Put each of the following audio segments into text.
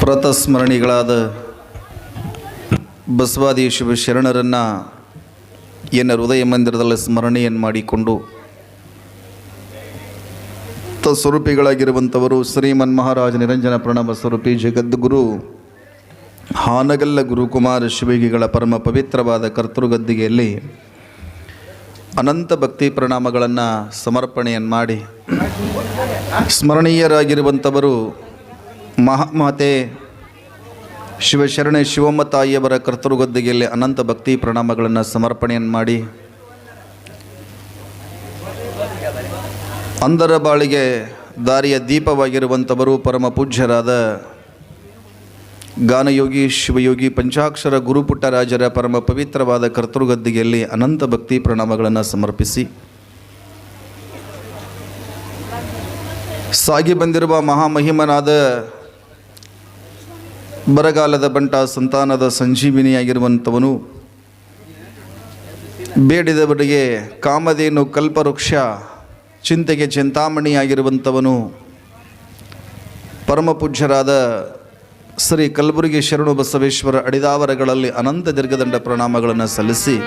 ಪ್ರತಸ್ಮರಣಿಗಳಾದ ಬಸವಾದಿ ಶಿವ ಶರಣರನ್ನು ಎನ್ನ ಹೃದಯ ಮಂದಿರದಲ್ಲಿ ಸ್ಮರಣೆಯನ್ನು ಮಾಡಿಕೊಂಡು ಸ್ವರೂಪಿಗಳಾಗಿರುವಂಥವರು ಶ್ರೀಮನ್ ಮಹಾರಾಜ ನಿರಂಜನ ಪ್ರಣವ ಸ್ವರೂಪಿ ಜಗದ್ಗುರು ಹಾನಗಲ್ಲ ಗುರುಕುಮಾರ ಶಿವಗಿಗಳ ಪರಮ ಪವಿತ್ರವಾದ ಕರ್ತೃಗದ್ದಿಗೆಯಲ್ಲಿ ಅನಂತ ಭಕ್ತಿ ಪ್ರಣಾಮಗಳನ್ನು ಸಮರ್ಪಣೆಯನ್ನು ಮಾಡಿ ಸ್ಮರಣೀಯರಾಗಿರುವಂಥವರು ಮಹಾಮಾತೆ ಶಿವಶರಣೆ ಶಿವಮ್ಮ ತಾಯಿಯವರ ಕರ್ತೃಗದ್ದಿಗೆಯಲ್ಲಿ ಅನಂತ ಭಕ್ತಿ ಪ್ರಣಾಮಗಳನ್ನು ಸಮರ್ಪಣೆಯನ್ನು ಮಾಡಿ ಅಂಧರ ಬಾಳಿಗೆ ದಾರಿಯ ದೀಪವಾಗಿರುವಂಥವರು ಪರಮ ಪೂಜ್ಯರಾದ ಗಾನಯೋಗಿ ಶಿವಯೋಗಿ ಪಂಚಾಕ್ಷರ ಗುರುಪುಟ್ಟರಾಜರ ಪರಮ ಪವಿತ್ರವಾದ ಕರ್ತೃಗದ್ದಿಗೆಯಲ್ಲಿ ಅನಂತ ಭಕ್ತಿ ಪ್ರಣಾಮಗಳನ್ನು ಸಮರ್ಪಿಸಿ ಸಾಗಿ ಬಂದಿರುವ ಮಹಾಮಹಿಮನಾದ ಬರಗಾಲದ ಬಂಟ ಸಂತಾನದ ಸಂಜೀವಿನಿಯಾಗಿರುವಂಥವನು ಬೇಡಿದವರಿಗೆ ಕಾಮಧೇನು ಕಲ್ಪವೃಕ್ಷ ಚಿಂತೆಗೆ ಚಿಂತಾಮಣಿಯಾಗಿರುವಂಥವನು ಪರಮ ಪೂಜ್ಯರಾದ ಶ್ರೀ ಕಲಬುರಗಿ ಶರಣು ಬಸವೇಶ್ವರ ಅಡಿದಾವರಗಳಲ್ಲಿ ಅನಂತ ದೀರ್ಘದಂಡ ಪ್ರಣಾಮಗಳನ್ನು ಸಲ್ಲಿಸಿ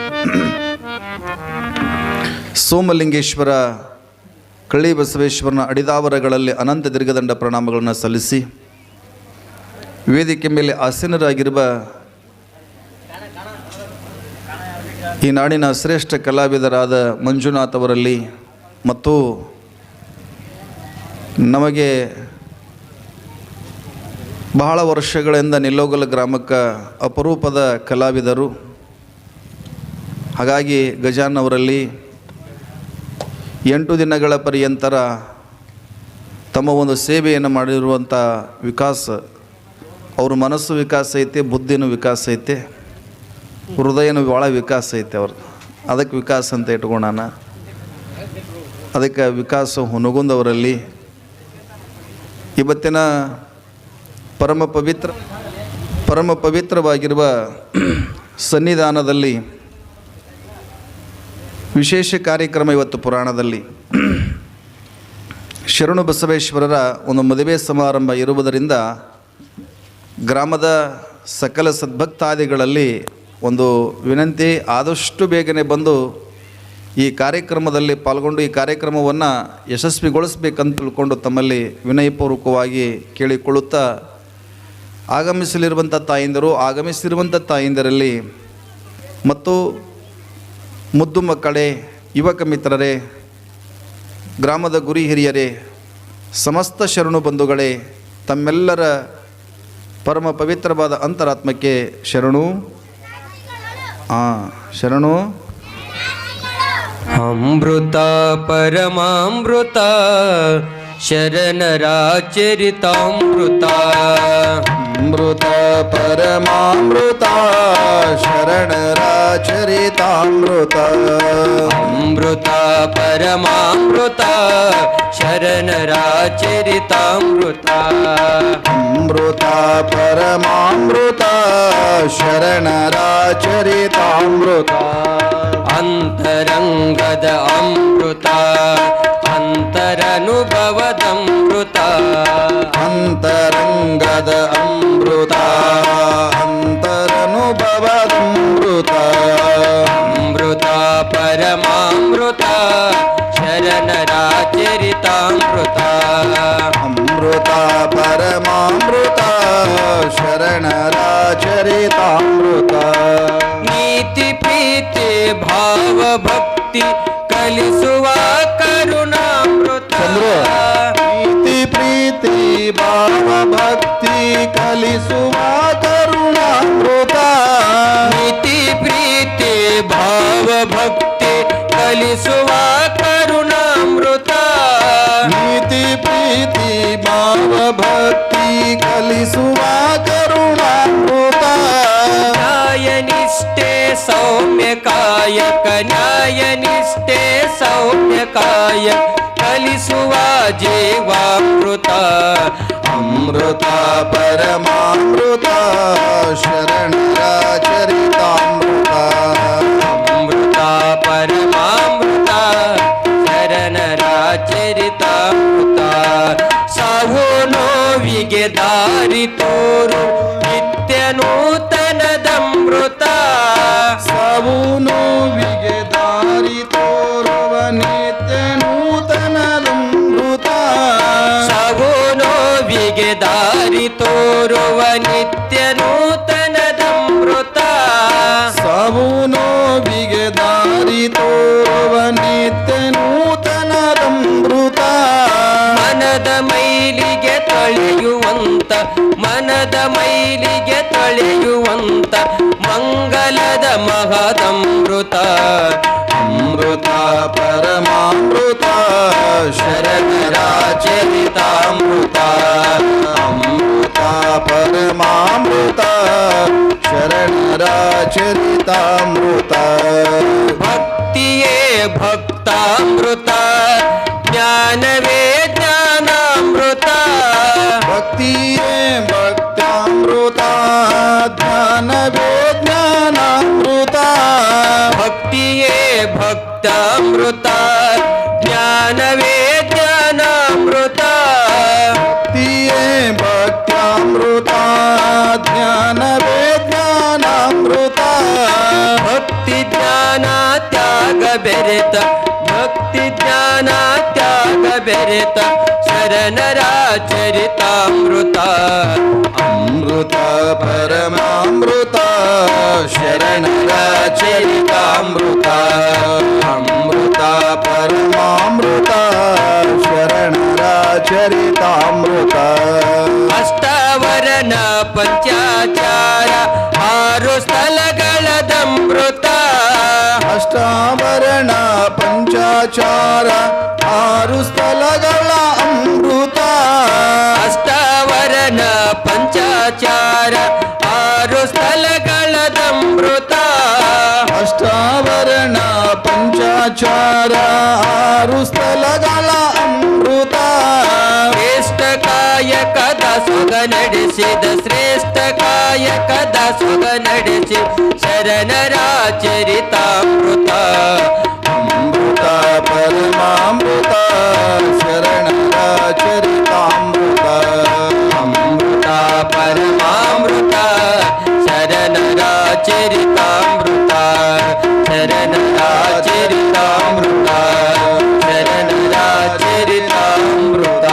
ಸೋಮಲಿಂಗೇಶ್ವರ ಕಳ್ಳಿ ಬಸವೇಶ್ವರನ ಅಡಿದಾವರಗಳಲ್ಲಿ ಅನಂತ ದೀರ್ಘದಂಡ ಪ್ರಣಾಮಗಳನ್ನು ಸಲ್ಲಿಸಿ ವೇದಿಕೆ ಮೇಲೆ ಆಸೀನರಾಗಿರುವ ಈ ನಾಡಿನ ಶ್ರೇಷ್ಠ ಕಲಾವಿದರಾದ ಮಂಜುನಾಥ್ ಅವರಲ್ಲಿ ಮತ್ತು ನಮಗೆ ಬಹಳ ವರ್ಷಗಳಿಂದ ನಿಲ್ಲೋಗಲ ಗ್ರಾಮಕ್ಕೆ ಅಪರೂಪದ ಕಲಾವಿದರು, ಹಾಗಾಗಿ ಗಜಾನ್ ಅವರಲ್ಲಿ 8 ದಿನಗಳ ಪರ್ಯಂತರ ತಮ್ಮ ಒಂದು ಸೇವೆಯನ್ನು ಮಾಡಿರುವಂಥ ವಿಕಾಸ, ಅವ್ರ ಮನಸ್ಸು ವಿಕಾಸ ಐತೆ, ಬುದ್ಧಿನೂ ವಿಕಾಸ ಐತೆ, ಹೃದಯನೂ ಭಾಳ ವಿಕಾಸ ಐತೆ ಅವ್ರದ್ದು. ಅದಕ್ಕೆ ವಿಕಾಸ ಅಂತ ಇಟ್ಕೊಳ್ಳೋಣ. ಅದಕ್ಕೆ ವಿಕಾಸ ಹುನಗುಂದವರಲ್ಲಿ ಇವತ್ತಿನ ಪರಮ ಪವಿತ್ರವಾಗಿರುವ ಸನ್ನಿಧಾನದಲ್ಲಿ ವಿಶೇಷ ಕಾರ್ಯಕ್ರಮ. ಇವತ್ತು ಪುರಾಣದಲ್ಲಿ ಶರಣು ಬಸವೇಶ್ವರರ ಒಂದು ಮದುವೆ ಸಮಾರಂಭ ಇರುವುದರಿಂದ ಗ್ರಾಮದ ಸಕಲ ಸದ್ಭಕ್ತಾದಿಗಳಲ್ಲಿ ಒಂದು ವಿನಂತಿ, ಆದಷ್ಟು ಬೇಗನೆ ಬಂದು ಈ ಕಾರ್ಯಕ್ರಮದಲ್ಲಿ ಪಾಲ್ಗೊಂಡು ಈ ಕಾರ್ಯಕ್ರಮವನ್ನು ಯಶಸ್ವಿಗೊಳಿಸಬೇಕಂತ ತಿಳ್ಕೊಂಡು ತಮ್ಮಲ್ಲಿ ವಿನಯಪೂರ್ವಕವಾಗಿ ಕೇಳಿಕೊಳ್ಳುತ್ತಾ ಆಗಮಿಸಿರುವಂಥ ತಾಯಿಂದರಲ್ಲಿ ಮತ್ತು ಮುದ್ದು ಮಕ್ಕಳೇ, ಯುವಕ ಮಿತ್ರರೇ, ಗ್ರಾಮದ ಗುರಿ ಹಿರಿಯರೇ, ಸಮಸ್ತ ಶರಣು ಬಂಧುಗಳೇ, ತಮ್ಮೆಲ್ಲರ ಪರಮ ಪವಿತ್ರವಾದ ಅಂತರಾತ್ಮಕ್ಕೆ ಶರಣು. ಶರಣು. ಅಮೃತ ಪರಮಾಮೃತ ಶರಣರಾಚರಿತಾಮೃತ, ಅಮೃತ ಪರಮಾಮೃತ ಶರಣರಾಚರಿತಾಮೃತ, ಅಮೃತ ಪರಮಾಮೃತ ಶರಣರಾಚರಿತಾಮೃತ, ಅಮೃತ ಪರಮಾಮೃತ ಶರಣರಾಚರಿತಾಮೃತ, ಅಂತರಂಗದ ಅಮೃತ ಅಂತರನುಭವದಮೃತ, ಅಂತರಂಗದ ಅಮೃತ ಅಂತರನುಭವದಮೃತ, ಅಮೃತ ಪರಮಾಮೃತ ಶರಣರಾಚರಿತಾಮೃತ, ಅಮೃತ ಪರಮಾಮೃತ ಶರಣರಾಚರಿತಾಮೃತ, ನೀತಿ ಪ್ರೀತಿ ಭಾವ ಭಕ್ತಿ ಕಲಿಸುವ ಕರುಣಾಮೃತ, ನೀತಿ ಪ್ರೀತಿ ಭಾವ ಭಕ್ತಿ ಕಲಿಸುವ ಕರುಣಾಮೃತ, ನೀತಿ ಪ್ರೀತಿ ಭಾವ ಭಕ್ತಿ ಕಲಿಸುವ ಕರುಣಾಮೃತ, ನೀತಿ ಪ್ರೀತಿ ಭಾವ ಭಕ್ತಿ ಕಲಿಸುವ ಕರುಣಾಮೃತ, ನ್ಯಾಯನಿಷ್ಠೆ ಸೌಮ್ಯ ಕಾಯಕ, ನ್ಯಾಯನಿಷ್ಠೆ ಸೌಮ್ಯ ಕಾಯಕ ಕಲಿಸುವ ಜೀವಾಮೃತ, ಅಮೃತ ಪರಮಾಮೃತ ಶರಣರಾಚರಿತಾಮೃತ, ಅಮೃತ ಪರಮಾಮೃತ ಶರಣರಾಚರಿತಾಮೃತ, ಸಾವು ನೋವಿಗೆ ನೋವಿಗೆ ದಾರಿ ತೋರು ನಿತ್ಯ ನೂತನದಮೃತ. ಸಾವು ನೋವಿಗೆ ದಾರಿ ತೋರುವ ನಿತ್ಯ ನೂತನದಮೃತ. ಸಾವು ನೋವಿಗೆ ದಾರಿ ತೋರುವ ನಿತ್ಯ ನೂತನದಮೃತ. ಸಾವು ನೋವಿಗೆ ದಾರಿ ತೋರುವ ನಿತ್ಯ ನೂತನದಮೃತ. ಮನದ ಮೈಲಿಗೆ ತೊಳೆಯುವಂತ ಮನದ ಮೈಲಿಗೆ ತೊಳೆಯುವಂತ ಮಂಗಲದ ಮಹದಮೃತ. ಅಮೃತ ಪರಮಾಮೃತ ಶರಣರ ಚರಿತಾಮೃತ. ಅಮೃತ ಪರಮಾಮೃತ ಶರಣರ ಚರಿತಾಮೃತ. ಭಕ್ತಿಯೇ ಭಕ್ತಾಮೃತ ಜ್ಞಾನವೇ ಜ್ಞಾನಾಮೃತ. ಭಕ್ತಿಯೇ ಭಕ್ತಾಮೃತ ಜ್ಞಾನವೇ ಜ್ಞಾನಾಮೃತ. ಭಕ್ತಿಯೇ ಭಕ್ತಾಮೃತ ಜ್ಞಾನವೇ ಜ್ಞಾನಾಮೃತ. ಭಕ್ತಿಯೇ ಭಕ್ತಾಮೃತ ಜ್ಞಾನವೇ ಜ್ಞಾನಾಮೃತ. ಭಕ್ತಿ ಜ್ಞಾನ ತ್ಯಾಗ ಬೆರೆತ ಭಕ್ತಿ ಜ್ಞಾನ ತ್ಯಾಗ ಬೆರೆತ ಶರಣರ ಚರಿತಾಮೃತ. ಅಮೃತ ಪರಮಾಮೃತ ಶರಣರ ಚರಿತಾಮೃತ. ಅಮೃತ ಪರಮಾಮೃತ ಶರಣರ ಚರಿತಾಮೃತ. ಅಷ್ಟಾವರಣ ಪಂಚಾಚಾರ 6 ಸ್ಥಳಗಳದಮೃತ. ಅಷ್ಟಾವರಣ ಪಂಚಾಚಾರ 6 ಸ್ಥಳಗಳ ಅಮೃತ. ಅಷ್ಟಾವರಣ ಪಂಚಾಚಾರ 6 ಸ್ಥಳಗಳದಮೃತ. ಅಷ್ಟಾವರಣ ಪಂಚಾಚಾರ 6 ಸ್ಥಳಗಳ ಅಮೃತ. ಶ್ರೇಷ್ಠ ಕಾಯಕದ ಸೊಗ ನಡೆಸಿದ ಶ್ರೇಷ್ಠ ಕಾಯಕದ ಸೊಗ ನಡೆಸಿ ಶರಣರ ಚರಿತಾಮೃತ. ಅಮೃತ ಪರಮಾಮೃತ ಶರಣರ ಚರಿತಾಮೃತ. ಅಮೃತ ಪರಮಾಮೃತ ಶರಣರ ಚರಿತಾಮೃತ. ಶರಣರ ಚರಿತಾಮೃತ. ಶರಣರ ಚರಿತಾಮೃತ.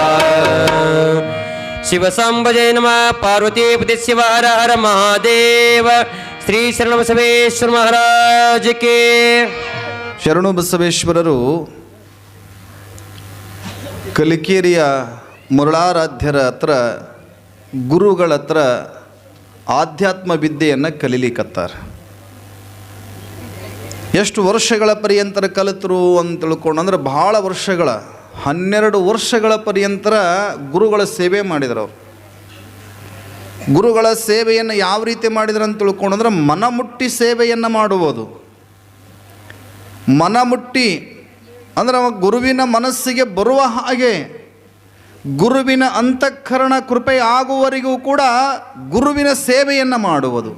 ಶಿವ ಸಾಂಬ ಜಯ ನಮಃ. ಪಾರ್ವತೀಪತಿ ಶಿವ ಹರ ಹರ ಮಹಾದೇವ. ಶ್ರೀ ಶರಣ ಬಸವೇಶ್ವರ ಮಹಾರಾಜ ಕೇ. ಶರಣು ಬಸವೇಶ್ವರರು ಕಲಿಕೇರಿಯ ಮುರಳಾರಾಧ್ಯರ ಹತ್ರ ಗುರುಗಳ ಹತ್ರ ಆಧ್ಯಾತ್ಮ ವಿದ್ಯೆಯನ್ನು ಕಲೀಲಿಕ್ಕತ್ತಾರೆ. ಎಷ್ಟು ವರ್ಷಗಳ ಪರ್ಯಂತರ ಕಲಿತರು ಅಂತ ತಿಳ್ಕೊಂಡ್ರೆ ಬಹಳ ವರ್ಷಗಳ 12 ವರ್ಷಗಳ ಪರ್ಯಂತರ ಗುರುಗಳ ಸೇವೆ ಮಾಡಿದರು. ಅವರು ಗುರುಗಳ ಸೇವೆಯನ್ನು ಯಾವ ರೀತಿ ಮಾಡಿದ್ರು ಅಂತ ತಿಳ್ಕೊಂಡ್ರೆ ಮನಮುಟ್ಟಿ ಸೇವೆಯನ್ನು ಮಾಡುವುದು. ಮನಮುಟ್ಟಿ ಅಂದರೆ ಗುರುವಿನ ಮನಸ್ಸಿಗೆ ಬರುವ ಹಾಗೆ ಗುರುವಿನ ಅಂತಃಕರಣ ಕೃಪೆ ಆಗುವವರೆಗೂ ಕೂಡ ಗುರುವಿನ ಸೇವೆಯನ್ನು ಮಾಡುವುದು.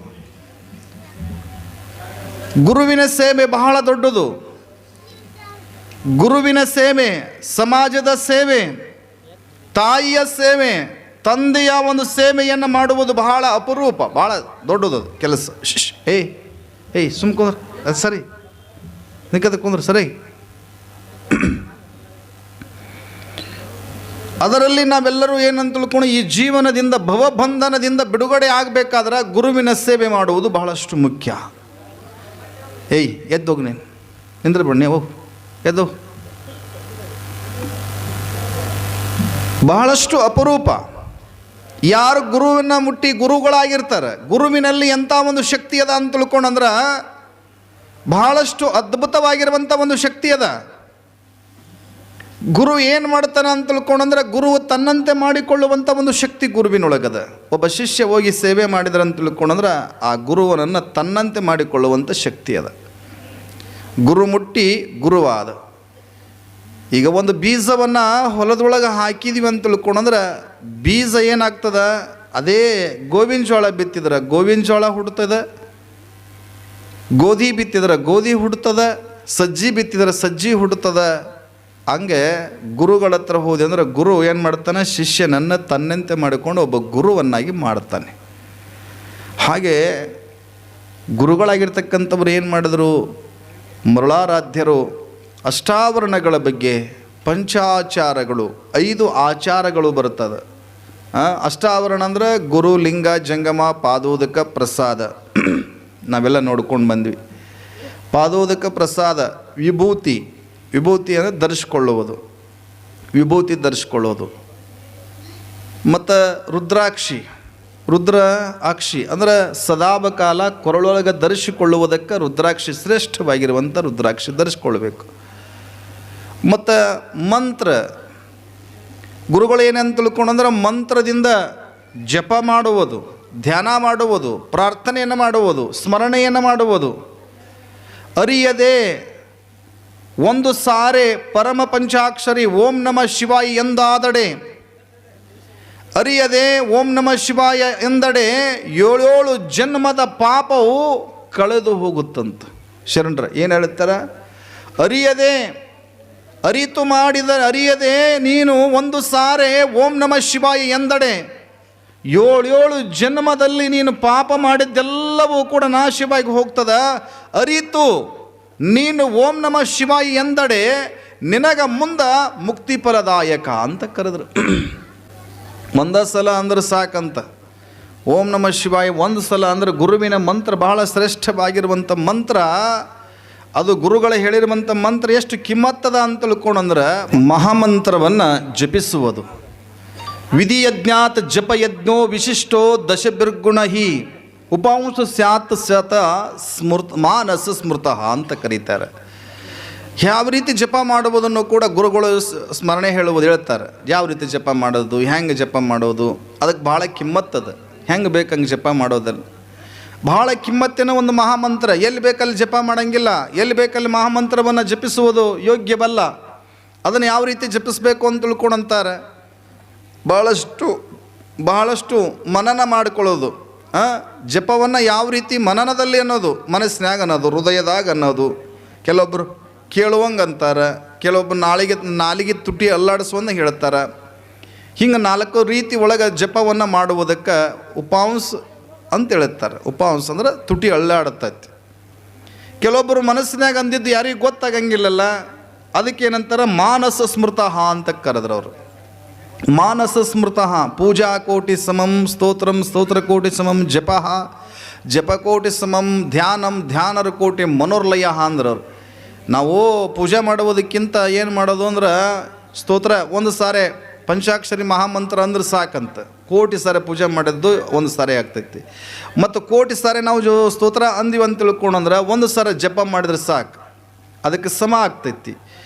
ಗುರುವಿನ ಸೇವೆ ಬಹಳ ದೊಡ್ಡದು. ಗುರುವಿನ ಸೇವೆ, ಸಮಾಜದ ಸೇವೆ, ತಾಯಿಯ ಸೇವೆ, ತಂದೆಯ ಒಂದು ಸೇವೆಯನ್ನು ಮಾಡುವುದು ಬಹಳ ಅಪರೂಪ, ಬಹಳ ದೊಡ್ಡದು ಕೆಲಸ. ಏಯ್ ಸುಮ್ಕೊಂಡ್ರ ಅದು ಸರಿ, ನಿಕ್ಕದ ಕುಂದ್ರ ಸರಿ. ಅದರಲ್ಲಿ ನಾವೆಲ್ಲರೂ ಏನಂತ ತಿಳ್ಕೊಂಡು ಈ ಜೀವನದಿಂದ ಭವಬಂಧನದಿಂದ ಬಿಡುಗಡೆ ಆಗಬೇಕಾದ್ರೆ ಗುರುವಿನ ಸೇವೆ ಮಾಡುವುದು ಬಹಳಷ್ಟು ಮುಖ್ಯ. ಏಯ್ ಎದ್ದೋಗಿ ನೀನು ನಿಂದ್ರೆ ಬಣ್ಣೆ ಹೋಗು ಎದ್ದು. ಬಹಳಷ್ಟು ಅಪರೂಪ ಯಾರು ಗುರುವಿನ ಮುಟ್ಟಿ ಗುರುಗಳಾಗಿರ್ತಾರೆ. ಗುರುವಿನಲ್ಲಿ ಎಂಥ ಒಂದು ಶಕ್ತಿ ಅದ ಅಂತ ತಿಳ್ಕೊಂಡಂದ್ರೆ ಬಹಳಷ್ಟು ಅದ್ಭುತವಾಗಿರುವಂಥ ಒಂದು ಶಕ್ತಿ ಅದ. ಗುರು ಏನು ಮಾಡ್ತಾನೆ ಅಂತ ತಿಳ್ಕೊಂಡಂದ್ರೆ ಗುರು ತನ್ನಂತೆ ಮಾಡಿಕೊಳ್ಳುವಂಥ ಒಂದು ಶಕ್ತಿ ಗುರುವಿನೊಳಗದ. ಒಬ್ಬ ಶಿಷ್ಯ ಹೋಗಿ ಸೇವೆ ಮಾಡಿದ್ರೆ ಅಂತ ತಿಳ್ಕೊಂಡಂದ್ರೆ ಆ ಗುರುವನನ್ನು ತನ್ನಂತೆ ಮಾಡಿಕೊಳ್ಳುವಂಥ ಶಕ್ತಿ ಅದ. ಗುರು ಮುಟ್ಟಿ ಗುರುವಾದ. ಈಗ ಒಂದು ಬೀಜವನ್ನು ಹೊಲದೊಳಗೆ ಹಾಕಿದೀವಿ ಅಂತ ತಿಳ್ಕೊಂಡಂದ್ರೆ ಬೀಜ ಏನಾಗ್ತದ, ಅದೇ ಗೋವಿನ ಜೋಳ ಬಿತ್ತಿದ್ರೆ ಗೋವಿನ ಜೋಳ ಹುಡ್ತದೆ, ಗೋಧಿ ಬಿತ್ತಿದ್ರೆ ಗೋಧಿ ಹುಡ್ತದ, ಸಜ್ಜಿ ಬಿತ್ತಿದ್ರೆ ಸಜ್ಜಿ ಹುಡ್ತದ. ಹಂಗೆ ಗುರುಗಳ ಹತ್ರ ಹೋದೆ ಅಂದರೆ ಗುರು ಏನು ಮಾಡ್ತಾನೆ, ಶಿಷ್ಯನನ್ನು ತನ್ನಂತೆ ಮಾಡಿಕೊಂಡು ಒಬ್ಬ ಗುರುವನ್ನಾಗಿ ಮಾಡ್ತಾನೆ. ಹಾಗೆ ಗುರುಗಳಾಗಿರ್ತಕ್ಕಂಥವ್ರು ಏನು ಮಾಡಿದ್ರು, ಮರುಳಾರಾಧ್ಯರು ಅಷ್ಟಾವರಣಗಳ ಬಗ್ಗೆ ಪಂಚಾಚಾರಗಳು 5 ಆಚಾರಗಳು ಬರ್ತದೆ. ಅಷ್ಟಾವರಣ ಅಂದರೆ ಗುರು, ಲಿಂಗ, ಜಂಗಮ, ಪಾದೋದಕ, ಪ್ರಸಾದ ನಾವೆಲ್ಲ ನೋಡ್ಕೊಂಡು ಬಂದ್ವಿ. ಪಾದೋದಕ ಪ್ರಸಾದ, ವಿಭೂತಿ ಅಂದರೆ ಧರಿಸ್ಕೊಳ್ಳುವುದು, ವಿಭೂತಿ ಧರಿಸ್ಕೊಳ್ಳೋದು. ಮತ್ತು ರುದ್ರಾಕ್ಷಿ, ರುದ್ರ ಅಕ್ಷಿ ಅಂದರೆ ಸದಾಬಕಾಲ ಕೊರಳೊಳಗೆ ಧರಿಸಿಕೊಳ್ಳುವುದಕ್ಕೆ ರುದ್ರಾಕ್ಷಿ ಶ್ರೇಷ್ಠವಾಗಿರುವಂಥ ರುದ್ರಾಕ್ಷಿ ಧರಿಸ್ಕೊಳ್ಬೇಕು. ಮತ್ತು ಮಂತ್ರ, ಗುರುಗಳು ಏನಂತ ತಿಳ್ಕೊಂಡ್ರೆ ಮಂತ್ರದಿಂದ ಜಪ ಮಾಡುವುದು, ಧ್ಯಾನ ಮಾಡುವುದು, ಪ್ರಾರ್ಥನೆಯನ್ನು ಮಾಡುವುದು, ಸ್ಮರಣೆಯನ್ನು ಮಾಡುವುದು. ಅರಿಯದೆ ಒಂದು ಸಾರೆ ಪರಮ ಪಂಚಾಕ್ಷರಿ ಓಂ ನಮಃ ಶಿವಾಯ ಎಂದಾದಡೆ, ಅರಿಯದೆ ಓಂ ನಮಃ ಶಿವಾಯ ಎಂದಡೆ 7 ಜನ್ಮದ ಪಾಪವು ಕಳೆದು ಹೋಗುತ್ತಂತ ಶರಣರ ಏನು ಹೇಳ್ತಾರ. ಅರಿಯದೆ, ಅರಿತು ಮಾಡಿದ, ಅರಿಯದೆ ನೀನು ಒಂದು ಸಾರೆ ಓಂ ನಮಃ ಶಿವಾಯ ಎಂದಡೆ 7 ಜನ್ಮದಲ್ಲಿ ನೀನು ಪಾಪ ಮಾಡಿದ್ದೆಲ್ಲವೂ ಕೂಡ ನಾಶವಾಗಿ ಹೋಗ್ತದ. ಅರಿತು ನೀನು ಓಂ ನಮಃ ಶಿವಾಯ ಎಂದಡೆ ನಿನಗ ಮುಂದ ಮುಕ್ತಿ ಫಲದಾಯಕ ಅಂತ ಕರೆದ್ರು. ಒಂದ ಸಲ ಅಂದ್ರೆ ಸಾಕಂತ. ಓಂ ನಮಃ ಶಿವಾಯ ಒಂದು ಸಲ ಅಂದರೆ ಗುರುವಿನ ಮಂತ್ರ ಬಹಳ ಶ್ರೇಷ್ಠವಾಗಿರುವಂಥ ಮಂತ್ರ. ಅದು ಗುರುಗಳು ಹೇಳಿರುವಂಥ ಮಂತ್ರ ಎಷ್ಟು ಕಿಮ್ಮತ್ತದ ಅಂತ ತಿಳ್ಕೊಂಡ್ರೆ ಮಹಾಮಂತ್ರವನ್ನು ಜಪಿಸುವುದು. ವಿಧಿಯಜ್ಞಾತ್ ಜಪಯಜ್ಞೋ ವಿಶಿಷ್ಟೋ ದಶಬಿರ್ಗುಣ ಹಿ ಉಪಾಂಶ ಸ್ಯಾತ್ ಸತ ಮಾನಸ ಸ್ಮೃತಃ ಅಂತ ಕರೀತಾರೆ. ಯಾವ ರೀತಿ ಜಪ ಮಾಡುವುದನ್ನು ಕೂಡ ಗುರುಗಳು ಸ್ಮರಣೆ ಹೇಳ್ತಾರೆ. ಯಾವ ರೀತಿ ಜಪ ಮಾಡೋದು, ಹೆಂಗೆ ಜಪ ಮಾಡೋದು, ಅದಕ್ಕೆ ಭಾಳ ಕಿಮ್ಮತ್ತದ. ಹೆಂಗೆ ಬೇಕಂಗೆ ಜಪ ಮಾಡೋದಲ್ಲ, ಭಾಳ ಕಿಮ್ಮತ್ತಿನ ಒಂದು ಮಹಾಮಂತ್ರ. ಎಲ್ಲಿ ಬೇಕಲ್ಲಿ ಜಪ ಮಾಡೋಂಗಿಲ್ಲ, ಎಲ್ಲಿ ಬೇಕಲ್ಲಿ ಮಹಾಮಂತ್ರವನ್ನು ಜಪಿಸುವುದು ಯೋಗ್ಯವಲ್ಲ. ಅದನ್ನು ಯಾವ ರೀತಿ ಜಪಿಸಬೇಕು ಅಂತ ತಿಳ್ಕೊಂಡಂತಾರೆ. ಬಹಳಷ್ಟು ಮನನ ಮಾಡಿಕೊಳ್ಳೋದು. ಜಪವನ್ನು ಯಾವ ರೀತಿ ಮನನದಲ್ಲಿ ಅನ್ನೋದು, ಮನಸ್ಸಿನಾಗ ಅನ್ನೋದು, ಹೃದಯದಾಗ ಅನ್ನೋದು. ಕೆಲವೊಬ್ಬರು ಕೇಳುವಂಗೆ ಅಂತಾರೆ, ಕೆಲವೊಬ್ಬರು ನಾಲಿಗೆ ತುಟಿ ಅಲ್ಲಾಡಿಸುವಂಗೆ ಹೇಳ್ತಾರೆ. ಹಿಂಗೆ 4 ರೀತಿ ಒಳಗೆ ಜಪವನ್ನು ಮಾಡುವುದಕ್ಕೆ ಉಪಾಂಶ ಅಂತ ಹೇಳ್ತಾರೆ. ಉಪಾಂಶ ಅಂದ್ರೆ ತುಟಿ ಅಳ್ಳಾಡತೈತಿ. ಕೆಲವೊಬ್ಬರು ಮನಸ್ಸಿನಾಗ ಅಂದಿದ್ದು ಯಾರಿಗೂ ಗೊತ್ತಾಗಂಗಿಲ್ಲಲ್ಲ, ಅದಕ್ಕೇನಂತಾರೆ ಮಾನಸ ಸ್ಮೃತಃ ಅಂತ ಕರೆದ್ರು ಅವರು. ಮಾನಸ ಸ್ಮೃತಃ ಪೂಜಾ ಕೋಟಿ ಸಮಂ ಸ್ತೋತ್ರಂ ಸ್ತೋತ್ರಕೋಟಿ ಸಮಂ ಜಪಕೋಟಿ ಸಮಂ ಧ್ಯಾನರ ಕೋಟಿ ಮನೋರ್ಲಯ ಅಂದ್ರವ್ರು. ನಾವು ಪೂಜೆ ಮಾಡುವುದಕ್ಕಿಂತ ಏನು ಮಾಡೋದು ಅಂದ್ರೆ ಸ್ತೋತ್ರ ಒಂದು ಸಾರೆ ಪಂಚಾಕ್ಷರಿ ಮಹಾಮಂತ್ರ ಅಂದ್ರೆ ಸಾಕಂತ. ಕೋಟಿ ಸಾರೆ ಪೂಜೆ ಮಾಡಿದ್ದು ಒಂದು ಸಾರೆ ಆಗ್ತೈತಿ. ಮತ್ತು ಕೋಟಿ ಸಾರೆ ನಾವು ಸ್ತೋತ್ರ ಅಂದಿವಿ ಅಂತ ತಿಳ್ಕೊಂಡ್ರೆ ಒಂದು ಸಾರೆ ಜಪ ಮಾಡಿದ್ರೆ ಸಾಕು, ಅದಕ್ಕೆ ಸಮ ಆಗ್ತೈತಿ.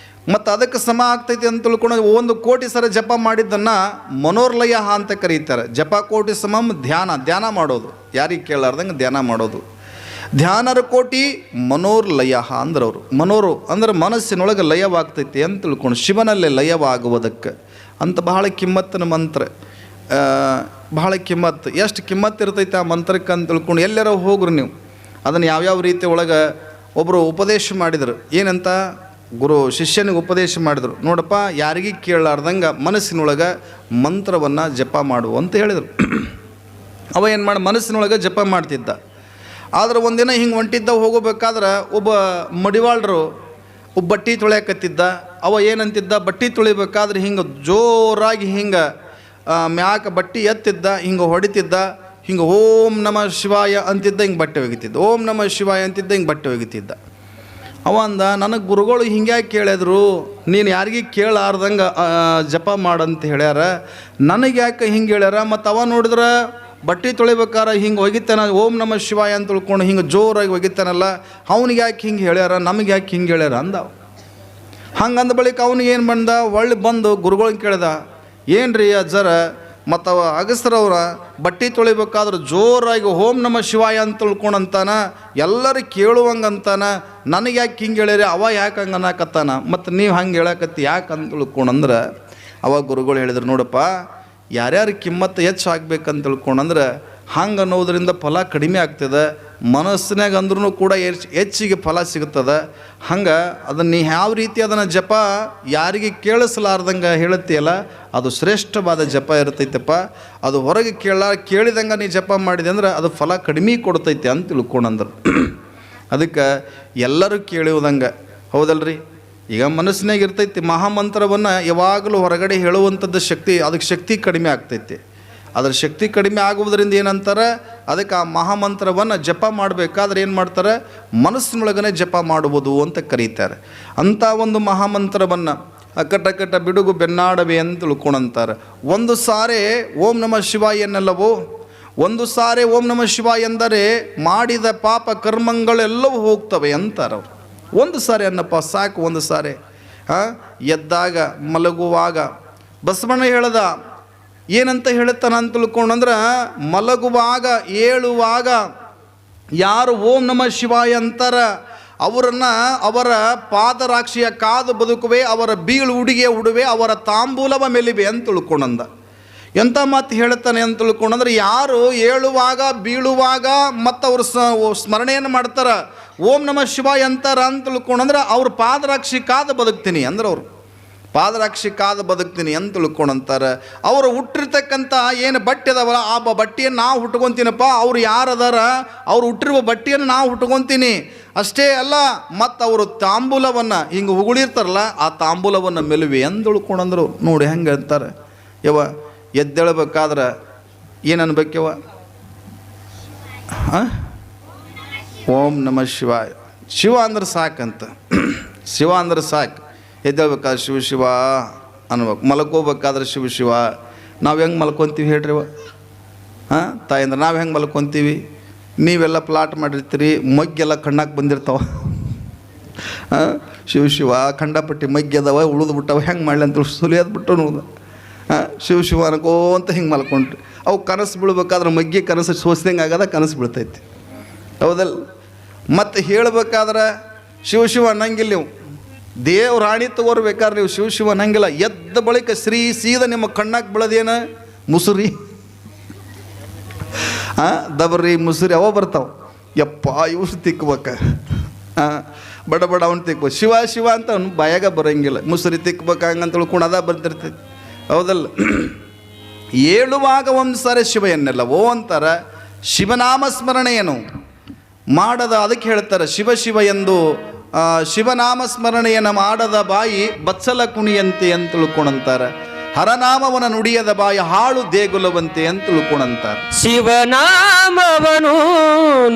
ಮತ್ತು ಅದಕ್ಕೆ ಸಮ ಆಗ್ತೈತಿ ಅಂತ ತಿಳ್ಕೊಂಡು 1 ಕೋಟಿ ಸಾರೆ ಜಪ ಮಾಡಿದ್ದನ್ನು ಮನೋರ್ಲಯ ಅಂತ ಕರೀತಾರೆ. ಜಪ ಕೋಟಿ ಸಮಂ ಧ್ಯಾನ ಮಾಡೋದು, ಯಾರಿಗೆ ಕೇಳಾರ್ದಂಗೆ ಧ್ಯಾನ ಮಾಡೋದು. ಧ್ಯಾನರ ಕೋಟಿ ಮನೋರ್ಲಯ ಅಂದ್ರವರು. ಮನೋರು ಅಂದ್ರೆ ಮನಸ್ಸಿನೊಳಗೆ ಲಯವಾಗ್ತೈತಿ ಅಂತ ತಿಳ್ಕೊಂಡು ಶಿವನಲ್ಲೇ ಲಯವಾಗುವುದಕ್ಕೆ ಅಂತ ಬಹಳ ಕಿಮ್ಮತ್ತಿನ ಮಂತ್ರ. ಬಹಳ ಕಿಮ್ಮತ್ತು. ಎಷ್ಟು ಕಿಮ್ಮತ್ತು ಇರ್ತೈತೆ ಆ ಮಂತ್ರಕ್ಕೆ ಅಂತ ತಿಳ್ಕೊಂಡು ಎಲ್ಲರ ಹೋಗ್ರು ನೀವು. ಅದನ್ನು ಯಾವ್ಯಾವ ರೀತಿ ಒಳಗೆ ಒಬ್ಬರು ಉಪದೇಶ ಮಾಡಿದರು. ಏನಂತ ಗುರು ಶಿಷ್ಯನಿಗೆ ಉಪದೇಶ ಮಾಡಿದರು. ನೋಡಪ್ಪ, ಯಾರಿಗೂ ಕೇಳಲಾರ್ದಂಗೆ ಮನಸ್ಸಿನೊಳಗೆ ಮಂತ್ರವನ್ನು ಜಪ ಮಾಡು ಅಂತ ಹೇಳಿದರು. ಅವ ಏನು ಮಾಡಿ ಮನಸ್ಸಿನೊಳಗೆ ಜಪ ಮಾಡ್ತಿದ್ದ. ಆದ್ರೆ ಒಂದಿನ ಹಿಂಗೆ ಹೊಂಟಿದ್ದ ಹೋಗಬೇಕಾದ್ರೆ ಒಬ್ಬ ಮಡಿವಾಳರು ಒಬ್ಬ ಬಟ್ಟೆ ತೊಳೆಯಕತ್ತಿದ್ದ. ಅವ ಏನಂತಿದ್ದ, ಬಟ್ಟೆ ತೊಳಿಬೇಕಾದ್ರೆ ಹಿಂಗೆ ಜೋರಾಗಿ ಹಿಂಗೆ ಮ್ಯಾಕ ಬಟ್ಟೆ ಎತ್ತಿದ್ದ, ಹಿಂಗೆ ಹೊಡಿತಿದ್ದ, ಹಿಂಗೆ ಓಂ ನಮಃ ಶಿವಾಯ ಅಂತಿದ್ದ, ಹಿಂಗೆ ಬಟ್ಟೆ ಒಗಿತಿದ್ದ. ಓಂ ನಮಃ ಶಿವಾಯ ಅಂತಿದ್ದ, ಹಿಂಗೆ ಬಟ್ಟೆ ಒಗಿತಿದ್ದ. ಅವ ಅಂದ, ನನಗೆ ಗುರುಗಳು ಹಿಂಗ್ಯಾಕೆ ಕೇಳಿದ್ರು, ನೀನು ಯಾರಿಗೆ ಕೇಳಾರ್ದಂಗೆ ಜಪ ಮಾಡಂತ ಹೇಳ್ಯಾರ, ನನಗೆ ಯಾಕೆ ಹಿಂಗೆ ಹೇಳ್ಯಾರ. ಮತ್ತು ಅವ ನೋಡಿದ್ರೆ ಬಟ್ಟೆ ತೊಳಿಬೇಕಾರೆ ಹಿಂಗೆ ಒಗಿತಾನ, ಓಂ ನಮಃ ಶಿವಾಯ ಅಂತ ತಿಳ್ಕೊಂಡು ಹಿಂಗೆ ಜೋರಾಗಿ ಒಗಿತಾನಲ್ಲ, ಅವ್ನಿಗೆ ಯಾಕೆ ಹಿಂಗೆ ಹೇಳ್ಯಾರ, ನಮಗೆ ಯಾಕೆ ಹಿಂಗೆ ಹೇಳ್ಯಾರ ಅಂದ. ಹಂಗಂದ ಬಳಿಕ ಅವನಿಗೆ ಏನು ಬಂದ, ಒಳ್ಳೆ ಬಂದು ಗುರುಗಳನ್ನ ಕೇಳ್ದ, ಏನು ರೀ ಅಜ್ಜರ, ಮತ್ತು ಅವ ಅಗಸ್ರವ್ರ ಬಟ್ಟೆ ತೊಳಿಬೇಕಾದ್ರೆ ಜೋರಾಗಿ ಓಂ ನಮಃ ಶಿವಾಯ ಅಂತ ತಿಳ್ಕೊಂಡಂತಾನ, ಎಲ್ಲರೂ ಕೇಳುವಂಗೆ ಅಂತಾನ, ನನಗೆ ಯಾಕೆ ಹಿಂಗೆ ಹೇಳ್ಯಾರ, ಅವ ಯಾಕೆ ಹಂಗೆ ಅನ್ನಕತ್ತಾನ, ಮತ್ತು ನೀವು ಹಂಗೆ ಹೇಳಕತ್ತಿ ಯಾಕೆ ಅಂತ ತಿಳ್ಕೊಂಡಂದ್ರೆ ಅವಾಗ ಗುರುಗಳು ಹೇಳಿದ್ರು, ನೋಡಪ್ಪ, ಯಾರ್ಯಾರು ಕಿಮ್ಮತ್ತು ಹೆಚ್ಚು ಆಗ್ಬೇಕಂತ ತಿಳ್ಕೊಂಡಂದ್ರೆ ಹಂಗೆ ಅನ್ನೋದ್ರಿಂದ ಫಲ ಕಡಿಮೆ ಆಗ್ತದೆ. ಮನಸ್ಸಿನಾಗ ಅಂದ್ರೂ ಕೂಡ ಹೆಚ್ಚಿಗೆ ಫಲ ಸಿಗುತ್ತದೆ. ಹಂಗೆ ಅದನ್ನು ನೀ ಯಾವ ರೀತಿ ಅದನ್ನು ಜಪ ಯಾರಿಗೆ ಕೇಳಿಸಲಾರ್ದಂಗೆ ಹೇಳುತ್ತೀಯಲ್ಲ, ಅದು ಶ್ರೇಷ್ಠವಾದ ಜಪ ಇರ್ತೈತಪ್ಪ. ಅದು ಹೊರಗೆ ಕೇಳಿದಂಗೆ ನೀ ಜಪ ಮಾಡಿದೆ ಅಂದ್ರೆ ಅದು ಫಲ ಕಡಿಮೆ ಕೊಡ್ತೈತೆ ಅಂತ ತಿಳ್ಕೊಂಡಂದ್ರೆ. ಅದಕ್ಕೆ ಎಲ್ಲರೂ ಕೇಳುವುದಂಗೆ, ಹೌದಲ್ರಿ? ಈಗ ಮನಸ್ಸಿನಾಗ ಇರ್ತೈತಿ ಮಹಾಮಂತ್ರವನ್ನು ಯಾವಾಗಲೂ ಹೊರಗಡೆ ಹೇಳುವಂಥದ್ದು ಶಕ್ತಿ, ಅದಕ್ಕೆ ಶಕ್ತಿ ಕಡಿಮೆ ಆಗ್ತೈತಿ. ಅದರ ಶಕ್ತಿ ಕಡಿಮೆ ಆಗುವುದರಿಂದ ಏನಂತಾರೆ, ಅದಕ್ಕೆ ಆ ಮಹಾಮಂತ್ರವನ್ನು ಜಪ ಮಾಡಬೇಕಾದ್ರೆ ಏನು ಮಾಡ್ತಾರೆ, ಮನಸ್ಸಿನೊಳಗನೆ ಜಪ ಮಾಡುವುದು ಅಂತ ಕರೀತಾರೆ. ಅಂಥ ಒಂದು ಮಹಾಮಂತ್ರವನ್ನು ಅಕ್ಕಟ ಬಿಡುಗು ಬೆನ್ನಾಡವೆ ಅಂತ ತಿಳ್ಕೊಂಡಂತಾರೆ. ಒಂದು ಸಾರೆ ಓಂ ನಮಃ ಶಿವಾಯ ಎನ್ನಲ್ಲವೋ, ಒಂದು ಸಾರೆ ಓಂ ನಮಃ ಶಿವಾಯ ಎಂದರೆ ಮಾಡಿದ ಪಾಪ ಕರ್ಮಗಳೆಲ್ಲವೂ ಹೋಗ್ತವೆ ಅಂತಾರೆ ಅವರು. ಒಂದು ಸಾರಿ ಅನ್ನಪ್ಪ ಸಾಕು, ಒಂದು ಸಾರಿ. ಎದ್ದಾಗ ಮಲಗುವಾಗ ಬಸವಣ್ಣ ಹೇಳ್ದ ಏನಂತ ಹೇಳುತ್ತಾನ ಅಂತ ತಿಳ್ಕೊಂಡ್ರೆ, ಮಲಗುವಾಗ ಏಳುವಾಗ ಯಾರು ಓಂ ನಮಃ ಶಿವಾಯ ಅಂತಾರ ಅವರ ಪಾದರಾಕ್ಷಿಯ ಕಾದು ಬದುಕುವೆ, ಅವರ ಬೀಳು ಉಡಿಗೆ ಉಡುವೆ, ಅವರ ತಾಂಬೂಲವ ಮೆಲಿವೆ ಅಂತ ತಿಳ್ಕೊಂಡಂದ. ಎಂಥ ಮಾತು ಹೇಳ್ತಾನೆ ಅಂತ ತಿಳ್ಕೊಂಡಂದ್ರೆ, ಯಾರು ಏಳುವಾಗ ಬೀಳುವಾಗ ಮತ್ತು ಅವರು ಸ್ಮರಣೆಯನ್ನು ಮಾಡ್ತಾರೆ, ಓಂ ನಮಃ ಶಿವಾಯ ಅಂತಾರ ಅಂತ ತಿಳ್ಕೊಂಡಂದ್ರೆ ಅವ್ರ ಪಾದರಾಕ್ಷಿ ಕಾದು ಬದುಕ್ತೀನಿ ಅಂದ್ರೆ, ಅವರು ಪಾದರಾಕ್ಷಿ ಕಾದು ಬದುಕ್ತೀನಿ ಅಂತ ತಿಳ್ಕೊಂಡಂತಾರೆ. ಅವರು ಹುಟ್ಟಿರ್ತಕ್ಕಂಥ ಏನು ಬಟ್ಟೆ ಅದಾವಲ್ಲ ಆ ಬಟ್ಟೆಯನ್ನು ನಾವು ಹುಟ್ಕೊತೀನಪ್ಪ, ಅವ್ರು ಯಾರದಾರ ಅವ್ರು ಹುಟ್ಟಿರುವ ಬಟ್ಟೆಯನ್ನು ನಾವು ಹುಟ್ಕೊತೀನಿ. ಅಷ್ಟೇ ಅಲ್ಲ, ಮತ್ತು ಅವರು ತಾಂಬೂಲವನ್ನು ಹಿಂಗೆ ಉಗುಳಿರ್ತಾರಲ್ಲ ಆ ತಾಂಬೂಲವನ್ನು ಮೆಲುವೆ ಅಂತ ತಿಳ್ಕೊಂಡಂದ್ರು. ನೋಡಿ ಹೆಂಗೆ ಅಂತಾರೆ. ಎದ್ದೇಳಬೇಕಾದ್ರೆ ಏನು ಅನ್ಬೇಕವ? ಓಂ ನಮಃ ಶಿವಾಯ. ಶಿವ ಅಂದ್ರೆ ಸಾಕಂತ, ಶಿವ ಅಂದ್ರೆ ಸಾಕು. ಎದ್ದೇಳ್ಬೇಕಾದ್ರೆ ಶಿವ ಶಿವ ಅನ್ಬೇಕು, ಮಲ್ಕೋಬೇಕಾದ್ರೆ ಶಿವ ಶಿವ. ನಾವು ಹೆಂಗೆ ಮಲ್ಕೊತೀವಿ ಹೇಳ್ರಿ? ತಾಯಂದ್ರೆ ನಾವು ಹೆಂಗೆ ಮಲ್ಕೊತೀವಿ? ನೀವೆಲ್ಲ ಪ್ಲಾಟ್ ಮಾಡಿರ್ತೀರಿ, ಮಗ್ಗೆಲ್ಲ ಕಣ್ಣಾಕೆ ಬಂದಿರ್ತಾವ. ಶಿವ ಶಿವ ಖಂಡಪಟ್ಟಿ ಮಗ್ಗಿ ಅದಾವ, ಉಳಿದು ಬಿಟ್ಟವ, ಹೆಂಗೆ ಮಾಡಲಿ ಅಂತ ಸುಲಿಯೋದು ಬಿಟ್ಟು ನೋಡು. ಶಿವ ಶಿವ ಅನ್ಕೋ ಅಂತ ಹಿಂಗೆ ಮಲ್ಕೊಂಡ್ರಿ. ಅವು ಕನಸು ಬೀಳ್ಬೇಕಾದ್ರೆ ಮಗ್ಗಿ ಕನಸು ಸೋಸ್ದಂಗೆ ಆಗದ ಕನಸು ಬೀಳ್ತೈತಿ, ಹೌದಲ್ಲ? ಮತ್ತು ಹೇಳಬೇಕಾದ್ರೆ ಶಿವ ಶಿವ ಅನ್ನಂಗಿಲ್ಲ ನೀವು. ದೇವ್ರ ರಾಣಿ ತಗೋರ್ಬೇಕಾದ್ರೆ ನೀವು ಶಿವ ಶಿವ ಅನ್ನಂಗಿಲ್ಲ. ಎದ್ದ ಬಳಿಕ ಶ್ರೀ ಸೀದ ನಿಮ್ಮ ಕಣ್ಣಾಗೆ ಬೀಳೋದೇನು? ಮುಸುರಿ, ದಬರಿ ಮುಸುರಿ ಅವ ಬರ್ತಾವೆ. ಯಪ್ಪ ಇವು ತಿಕ್ಬೇಕ, ಬಡ ಅವ್ನು ತಿಕ್ಬೇಕು. ಶಿವ ಶಿವ ಅಂತ ಅವ್ನು ಬಾಯಾಗ ಬರೋಂಗಿಲ್ಲ. ಮುಸುರಿ ತಿಕ್ಬೇಕು ಹಂಗಂತ ತಿಳ್ಕೊಂಡು ಅದ ಬರ್ತಿರ್ತೈತಿ, ಹೌದಲ್ಲ? ಏಳುವಾಗ ಒಂದು ಸಾರಿ ಶಿವ ಎನ್ನಲ್ಲವೋ ಅಂತಾರೆ. ಶಿವನಾಮ ಸ್ಮರಣೆಯನ್ನು ಮಾಡದ, ಅದಕ್ಕೆ ಹೇಳ್ತಾರೆ ಶಿವ ಶಿವ ಎಂದು. ಶಿವನಾಮ ಸ್ಮರಣೆಯನ್ನು ಮಾಡದ ಬಾಯಿ ಬಚ್ಚಲ ಕುಣಿಯಂತೆ ಅಂತ ತಿಳ್ಕೊಂಡಂತಾರೆ. ಹರನಾಮವನ ನುಡಿಯದ ಬಾಯಿ ಹಾಳು ದೇಗುಲವಂತೆ ಅಂತ ತಿಳ್ಕೊಂಡಂತಾರೆ. ಶಿವನಾಮವನು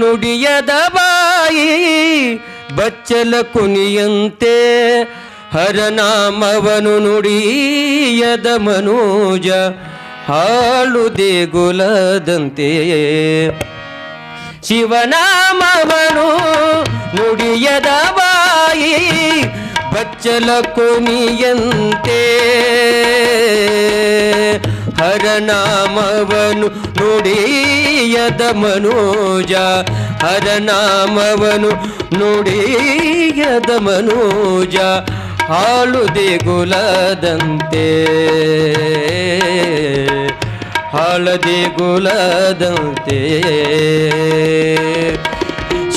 ನುಡಿಯದ ಬಾಯಿ ಬಚ್ಚಲ ಕುಣಿಯಂತೆ, ಹರನಾಮವನು ನುಡಿಯದ ಮನೋಜ ಹಾಳು ದೇಗುಲದಂತೆ. ಶಿವನಾಮವನು ನುಡಿಯದ ಬಾಯಿ ಬಚ್ಚಲ ಕುಣಿಯಂತೆ, ಹರನಾಮವನು ನುಡಿಯದ ಮನೋಜ, ಹರನಾಮವನು ನುಡಿಯದ ಮನೋಜ ಹಾಳು ದೇಗುಲದಂತೆ, ಹಾಳದೇಗುಲದಂತೆ.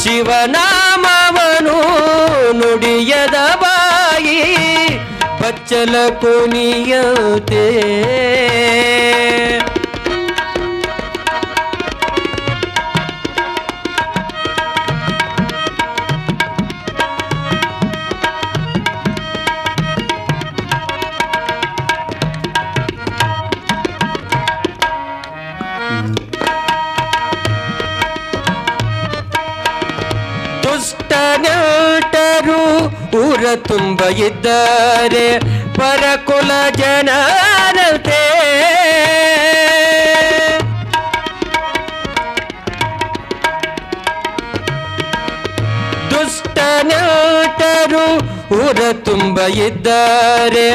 ಶಿವನಾಮವನು ನುಡಿಯದ ಬಾಯಿ ಬಚ್ಚಲ ಕುಣಿಯಂತೆ. ದುಷ್ಟನಟರು ಊರ ತುಂಬ ಇದ್ದಾರೆ, ಪರಕುಲ ಜನರಂತೆ. ದುಷ್ಟನಟರು ಊರ ತುಂಬ ಇದ್ದಾರೆ,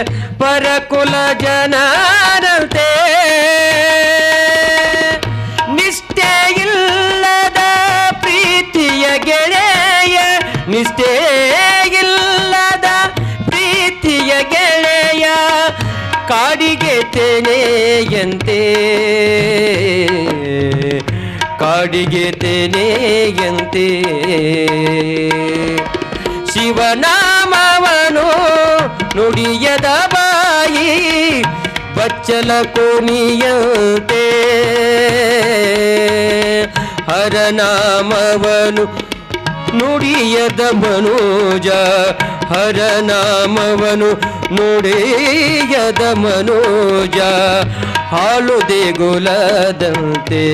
ಪರಕುಲ ಜನರಂತೆ. ನಿಷ್ಠೆಯಿಲ್ಲದ ಪ್ರೀತಿಯ ಗೆಳೆಯ, ನಿಷ್ಠೆಯಿಲ್ಲದ ಪ್ರೀತಿಯ ಗೆಳೆಯ ಕಾಡಿಗೆ ತೆನೆಯಂತೆ, ಕಾಡಿಗೆ ತೆನೆಯಂತೆ ಶಿವನಾಮವನು ನುಡಿಯದ ಬಾಯಿ ಬಚ್ಚಲ ಕೋಣಿಯಂತೆ ಹರನಾಮವನು ನುಡಿಯದ ಮನೋಜ ಹರನಾಮವನು ನುಡಿಯದ ಮನೋಜ ಹಾಲು ದೇಗುಲದಂತೆ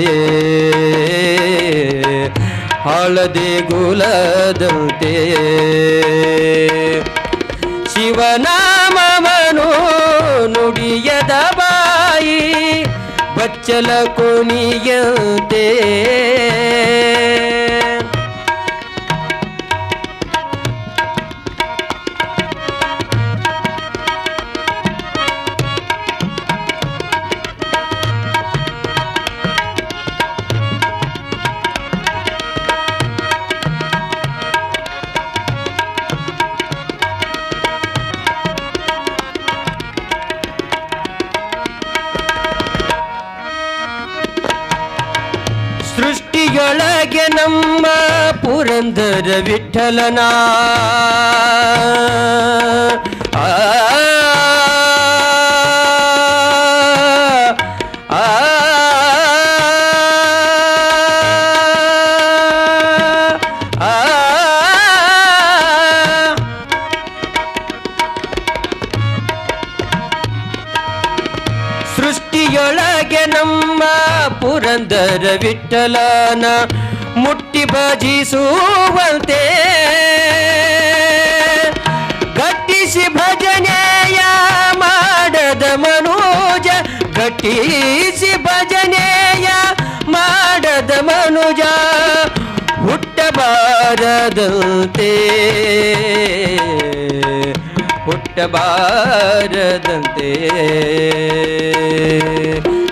ಹಾಳದೆ ಗುಲದಂತೆ ಶಿವನಾಮವನು ನುಡಿಯದ ಬಾಯಿ ಬಚ್ಚಲ ಕೋಣಿಯಂತೆ ಸೃಷ್ಟಿಯೊಳಗೆ ನಮ್ಮ ಪುರಂದರ ವಿಠಲನ ಆ ಆ ಸೃಷ್ಟಿಯೊಳಗೆ ನಮ್ಮ ಪುರಂದರ ವಿಠಲನ ಮುಟ್ಟಿ ಭಜಿಸುವಂತೆ ಗಟ್ಟಿಸಿ ಭಜನೆಯ ಮಾಡದ ಮನೋಜ ಗಟ್ಟಿಸಿ ಭಜನೆಯ ಮಾಡದ ಮನುಜ ಹುಟ್ಟಬಾರದಂತೆ ಹುಟ್ಟಬಾರದಂತೆ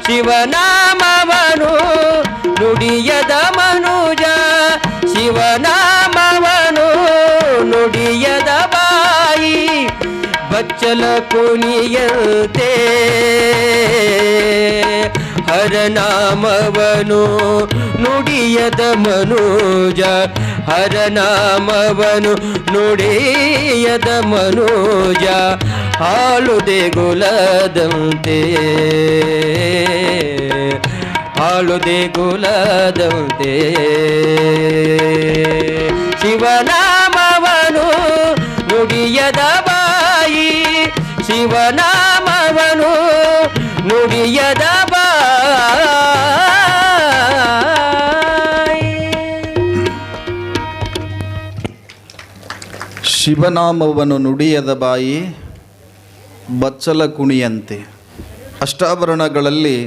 ಶಿವನಾಮವನು ನುಡಿಯದ ಮನುಜ ಶಿವನಾಮವನು ನುಡಿಯದ ಬಾಯಿ ಬಚ್ಚಲ ಕೋಣಿಯಂತೆ ಹರನಾಮವನು ನುಡಿಯದ ಮನೋಜ ಹರನಾಮವನು ನುಡಿಯದ ಮನೋಜ ಹಾಲು ದೇಗುಲದಂತೆ ಹಾಳು ದೇಗುಲದಂತೆ ಶಿವನಾಮವನು ನುಡಿಯದ ಬಾಯಿ ಶಿವನಾಮವನು ನುಡಿಯದ ಬಾಯಿ ಶಿವನಾಮವನ್ನು ನುಡಿಯದ ಬಾಯಿ ಬಚ್ಚಲ ಕುಣಿಯಂತೆ. ಅಷ್ಟಾಭರಣಗಳಲ್ಲಿ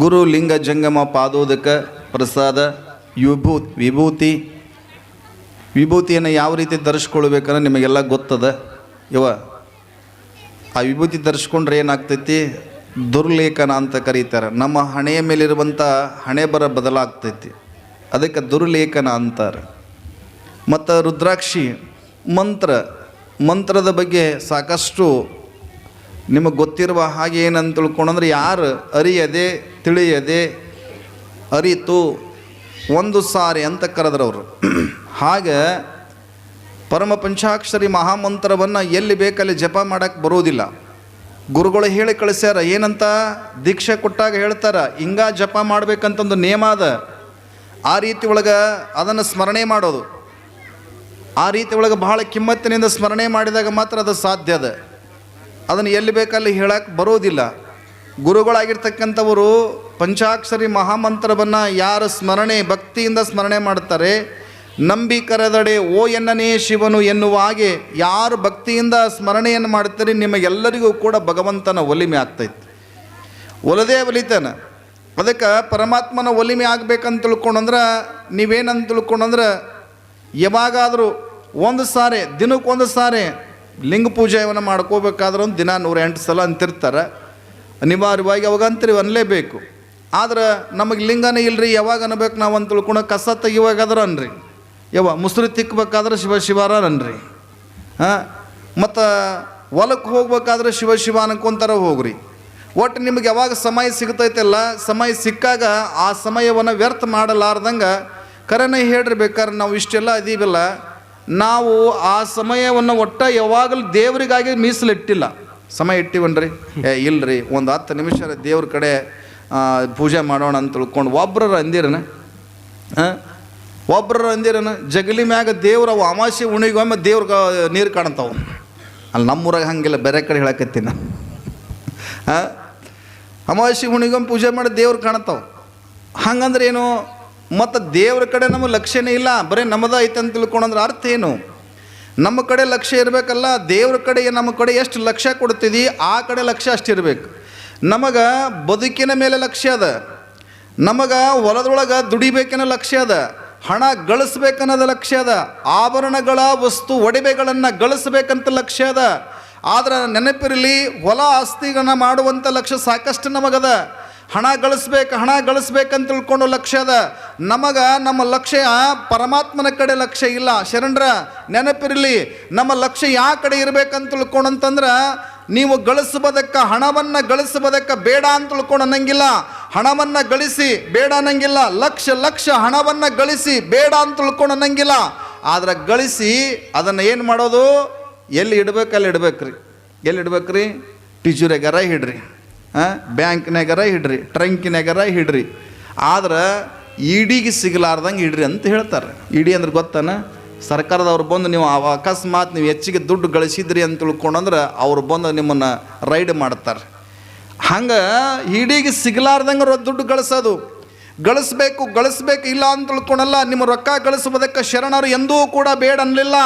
ಗುರು ಲಿಂಗ ಜಂಗಮ ಪಾದೋದಕ ಪ್ರಸಾದ ವಿಭೂತಿಯನ್ನು ಯಾವ ರೀತಿ ಧರಿಸ್ಕೊಳ್ಬೇಕಂದ್ರೆ ನಿಮಗೆಲ್ಲ ಗೊತ್ತದ. ಆ ವಿಭೂತಿ ಧರಿಸ್ಕೊಂಡ್ರೆ ಏನಾಗ್ತೈತಿ, ದುರ್ಲೇಖನ ಅಂತ ಕರೀತಾರೆ. ನಮ್ಮ ಹಣೆಯ ಮೇಲಿರುವಂಥ ಹಣೆ ಬರ ಬದಲಾಗ್ತೈತಿ, ಅದಕ್ಕೆ ದುರ್ಲೇಖನ ಅಂತಾರೆ. ಮತ್ತು ರುದ್ರಾಕ್ಷಿ ಮಂತ್ರದ ಬಗ್ಗೆ ಸಾಕಷ್ಟು ನಿಮಗೆ ಗೊತ್ತಿರುವ ಹಾಗೆ ಏನಂತ ತಿಳ್ಕೊಂಡ್ರೆ, ಯಾರು ಅರಿಯದೆ ತಿಳಿಯದೆ ಅರಿತು ಒಂದು ಸಾರಿ ಅಂತ ಕರೆದ್ರವರು. ಹಾಗೆ ಪರಮ ಪಂಚಾಕ್ಷರಿ ಮಹಾಮಂತ್ರವನ್ನು ಎಲ್ಲಿ ಬೇಕಲ್ಲಿ ಜಪ ಮಾಡೋಕ್ಕೆ ಬರೋದಿಲ್ಲ. ಗುರುಗಳು ಹೇಳಿ ಕಳಿಸ್ಯಾರ. ಏನಂತ ದೀಕ್ಷೆ ಕೊಟ್ಟಾಗ ಹೇಳ್ತಾರೆ, ಹಿಂಗ ಜಪ ಮಾಡ್ಬೇಕಂತಂದು ನಿಯಮ ಅದ. ಆ ರೀತಿ ಒಳಗೆ ಅದನ್ನು ಸ್ಮರಣೆ ಮಾಡೋದು, ಆ ರೀತಿ ಒಳಗೆ ಬಹಳ ಕಿಮ್ಮತ್ತಿನಿಂದ ಸ್ಮರಣೆ ಮಾಡಿದಾಗ ಮಾತ್ರ ಅದು ಸಾಧ್ಯ ಅದ. ಅದನ್ನು ಎಲ್ಲಿ ಬೇಕಲ್ಲಿ ಹೇಳಕ್ಕೆ ಬರೋದಿಲ್ಲ. ಗುರುಗಳಾಗಿರ್ತಕ್ಕಂಥವರು ಪಂಚಾಕ್ಷರಿ ಮಹಾಮಂತ್ರವನ್ನು ಯಾರು ಸ್ಮರಣೆ ಭಕ್ತಿಯಿಂದ ಸ್ಮರಣೆ ಮಾಡ್ತಾರೆ, ನಂಬಿ ಕರೆದಡೆ ಓ ಎನ್ನನೇ ಶಿವನು ಎನ್ನುವ ಹಾಗೆ ಯಾರು ಭಕ್ತಿಯಿಂದ ಸ್ಮರಣೆಯನ್ನು ಮಾಡ್ತಾರೆ, ನಿಮಗೆಲ್ಲರಿಗೂ ಕೂಡ ಭಗವಂತನ ಒಲಿಮೆ ಆಗ್ತೈತಿ. ಒಲದೇ ಒಲಿತಾನೆ. ಅದಕ್ಕೆ ಪರಮಾತ್ಮನ ಒಲಿಮೆ ಆಗ್ಬೇಕಂತ ತಿಳ್ಕೊಂಡ್ರೆ ನೀವೇನಂತ ತಿಳ್ಕೊಂಡ್ರೆ, ಯಾವಾಗಾದರೂ ಒಂದು ಸಾರಿ, ದಿನಕ್ಕೊಂದು ಸಾರಿ ಲಿಂಗ ಪೂಜೆಯನ್ನು ಮಾಡ್ಕೋಬೇಕಾದ್ರೆ ಒಂದು ದಿನ 108 ಸಲ ಅಂತಿರ್ತಾರೆ. ಅನಿವಾರ್ಯವಾಗಿ ಅವಾಗ ಅಂತೀರಿ, ಅನ್ನಲೇಬೇಕು. ಆದ್ರೆ ನಮಗೆ ಲಿಂಗನೇ ಇಲ್ಲರಿ, ಯಾವಾಗ ಅನ್ಬೇಕು ನಾವು ಅಂತ ತಿಳ್ಕೊಂಡು, ಕಸ ತೆಗಿವಾಗಾದ್ರೆ ಅನ್ರಿ, ಮುಸುರಿ ತಿಕ್ಕಬೇಕಾದ್ರೆ ಶಿವ ಅನ್ರಿ. ಮತ್ತು ಹೊಲಕ್ಕೆ ಹೋಗ್ಬೇಕಾದ್ರೆ ಶಿವ ಅನ್ಕೊಂತಾರ ಹೋಗ್ರಿ. ಒಟ್ಟು ನಿಮಗೆ ಯಾವಾಗ ಸಮಯ ಸಿಗ್ತೈತಲ್ಲ, ಸಮಯ ಸಿಕ್ಕಾಗ ಆ ಸಮಯವನ್ನು ವ್ಯರ್ಥ ಮಾಡಲಾರ್ದಂಗೆ ಕರೆನೇ ಹೇಳ್ರಿ. ಬೇಕಾದ್ರೆ ನಾವು ಇಷ್ಟೆಲ್ಲ ಇದೀವಲ್ಲ, ನಾವು ಆ ಸಮಯವನ್ನು ಯಾವಾಗಲೂ ದೇವರಿಗಾಗಿ ಮೀಸಲಿಟ್ಟಿಲ್ಲ. ಸಮಯ ಇಟ್ಟಿವನ್ರಿ, ಇಲ್ಲರಿ ಒಂದು 10 ನಿಮಿಷ ದೇವ್ರ ಕಡೆ ಪೂಜೆ ಮಾಡೋಣ ಅಂತ ತಿಳ್ಕೊಂಡು ಒಬ್ರರ ಅಂದಿರನ ಜಗಲಿ ಮ್ಯಾಗ ದೇವ್ರ ಅವು ಅಮಾವಾಸ್ಯೆ ಉಣಿಗೊಮ್ಮೆ ದೇವ್ರ ನೀರು ಕಾಣ್ತಾವೆ. ಅಲ್ಲಿ ನಮ್ಮೂರಾಗ ಹಂಗಿಲ್ಲ, ಬೇರೆ ಕಡೆ ಹೇಳಕತ್ತೀನಿ ನಾನು. ಅಮಾವಾಸ್ಯೆ ಉಣಿಗೊಮ್ಮೆ ಪೂಜೆ ಮಾಡಿ ದೇವ್ರು ಕಾಣ್ತಾವೆ. ಹಂಗಂದ್ರೆ ಏನು? ಮತ್ತು ದೇವ್ರ ಕಡೆ ನಮಗೆ ಲಕ್ಷ್ಯನೇ ಇಲ್ಲ, ಬರೀ ನಮ್ಮದ ಐತೆ ಅಂತ ತಿಳ್ಕೊಂಡ್ರೆ ಅರ್ಥ ಏನು? ನಮ್ಮ ಕಡೆ ಲಕ್ಷ್ಯ ಇರಬೇಕಲ್ಲ. ದೇವ್ರ ಕಡೆ ನಮ್ಮ ಕಡೆ ಎಷ್ಟು ಲಕ್ಷ್ಯ ಕೊಡ್ತಿದ್ದಿ ಆ ಕಡೆ ಲಕ್ಷ್ಯ ಅಷ್ಟಿರ್ಬೇಕು. ನಮಗೆ ಬದುಕಿನ ಮೇಲೆ ಲಕ್ಷ್ಯ ಅದ, ನಮಗೆ ಹೊಲದೊಳಗೆ ದುಡಿಬೇಕನ್ನೋ ಲಕ್ಷ್ಯ ಅದ, ಹಣ ಗಳಿಸ್ಬೇಕನ್ನೋದು ಲಕ್ಷ್ಯ ಅದ, ಆಭರಣಗಳ ವಸ್ತು ಒಡವೆಗಳನ್ನು ಗಳಿಸ್ಬೇಕಂತ ಲಕ್ಷ್ಯ ಅದ. ಆದ್ರೆ ನೆನಪಿರಲಿ, ಹೊಲ ಆಸ್ತಿಗಳನ್ನ ಮಾಡುವಂಥ ಲಕ್ಷ್ಯ ಸಾಕಷ್ಟು ನಮಗದ. ಹಣ ಗಳಿಸ್ಬೇಕಂತ ತಿಳ್ಕೊಂಡು ಲಕ್ಷ್ಯ ಅದ. ನಮ್ಮ ಲಕ್ಷ್ಯ ಪರಮಾತ್ಮನ ಕಡೆ ಲಕ್ಷ್ಯ ಇಲ್ಲ. ಶರಣರ ನೆನಪಿರಲಿ, ನಮ್ಮ ಲಕ್ಷ್ಯ ಯಾವ ಕಡೆ ಇರಬೇಕಂತ ತಿಳ್ಕೊಂಡಂತಂದ್ರೆ, ನೀವು ಹಣವನ್ನು ಗಳಿಸೋದಕ್ಕೆ ಬೇಡ ಅಂತ ತಿಳ್ಕೊಂಡು ಅನ್ನಂಗಿಲ್ಲ. ಹಣವನ್ನು ಗಳಿಸಿ ಬೇಡ ಅನ್ನಂಗಿಲ್ಲ. ಲಕ್ಷ ಹಣವನ್ನು ಗಳಿಸಿ ಬೇಡ ಅಂತ ತಿಳ್ಕೊಂಡು ಅನ್ನಂಗಿಲ್ಲ. ಆದ್ರೆ ಗಳಿಸಿ ಅದನ್ನು ಏನು ಮಾಡೋದು? ಎಲ್ಲಿ ಇಡ್ಬೇಕು ಅಲ್ಲಿ ಇಡ್ಬೇಕ್ರಿ. ಎಲ್ಲಿ ಇಡ್ಬೇಕ್ರಿ? ಟಿಜುರೆಗರ ಇಡ್ರಿ, ಬ್ಯಾಂಕ್ನಾಗರ ಇಡ್ರಿ, ಟ್ರಂಕಿನಾಗರ ಇಡ್ರಿ. ಆದ್ರೆ ಇಡಿಗೆ ಸಿಗಲಾರ್ದಂಗೆ ಇಡ್ರಿ ಅಂತ ಹೇಳ್ತಾರೆ. ಇಡಿ ಅಂದ್ರೆ ಗೊತ್ತಾನ? ಸರ್ಕಾರದವ್ರು ಬಂದು ನೀವು ಅಕಸ್ಮಾತ್ ನೀವು ಹೆಚ್ಚಿಗೆ ದುಡ್ಡು ಗಳಿಸಿದ್ರಿ ಅಂತ ತಿಳ್ಕೊಂಡ್ರೆ ಅವ್ರು ಬಂದು ನಿಮ್ಮನ್ನು ರೈಡ್ ಮಾಡ್ತಾರೆ. ಹಂಗೆ ಇಡಿಗೆ ಸಿಗಲಾರ್ದಂಗೆ ದುಡ್ಡು ಗಳಿಸ್ಬೇಕು ಇಲ್ಲ ಅಂತ ತಿಳ್ಕೊಳಲ್ಲ. ನಿಮ್ಮ ರೊಕ್ಕ ಗಳಿಸುವುದಕ್ಕೆ ಶರಣರು ಎಂದೂ ಕೂಡ ಬೇಡ ಅನ್ನಲಿಲ್ಲ.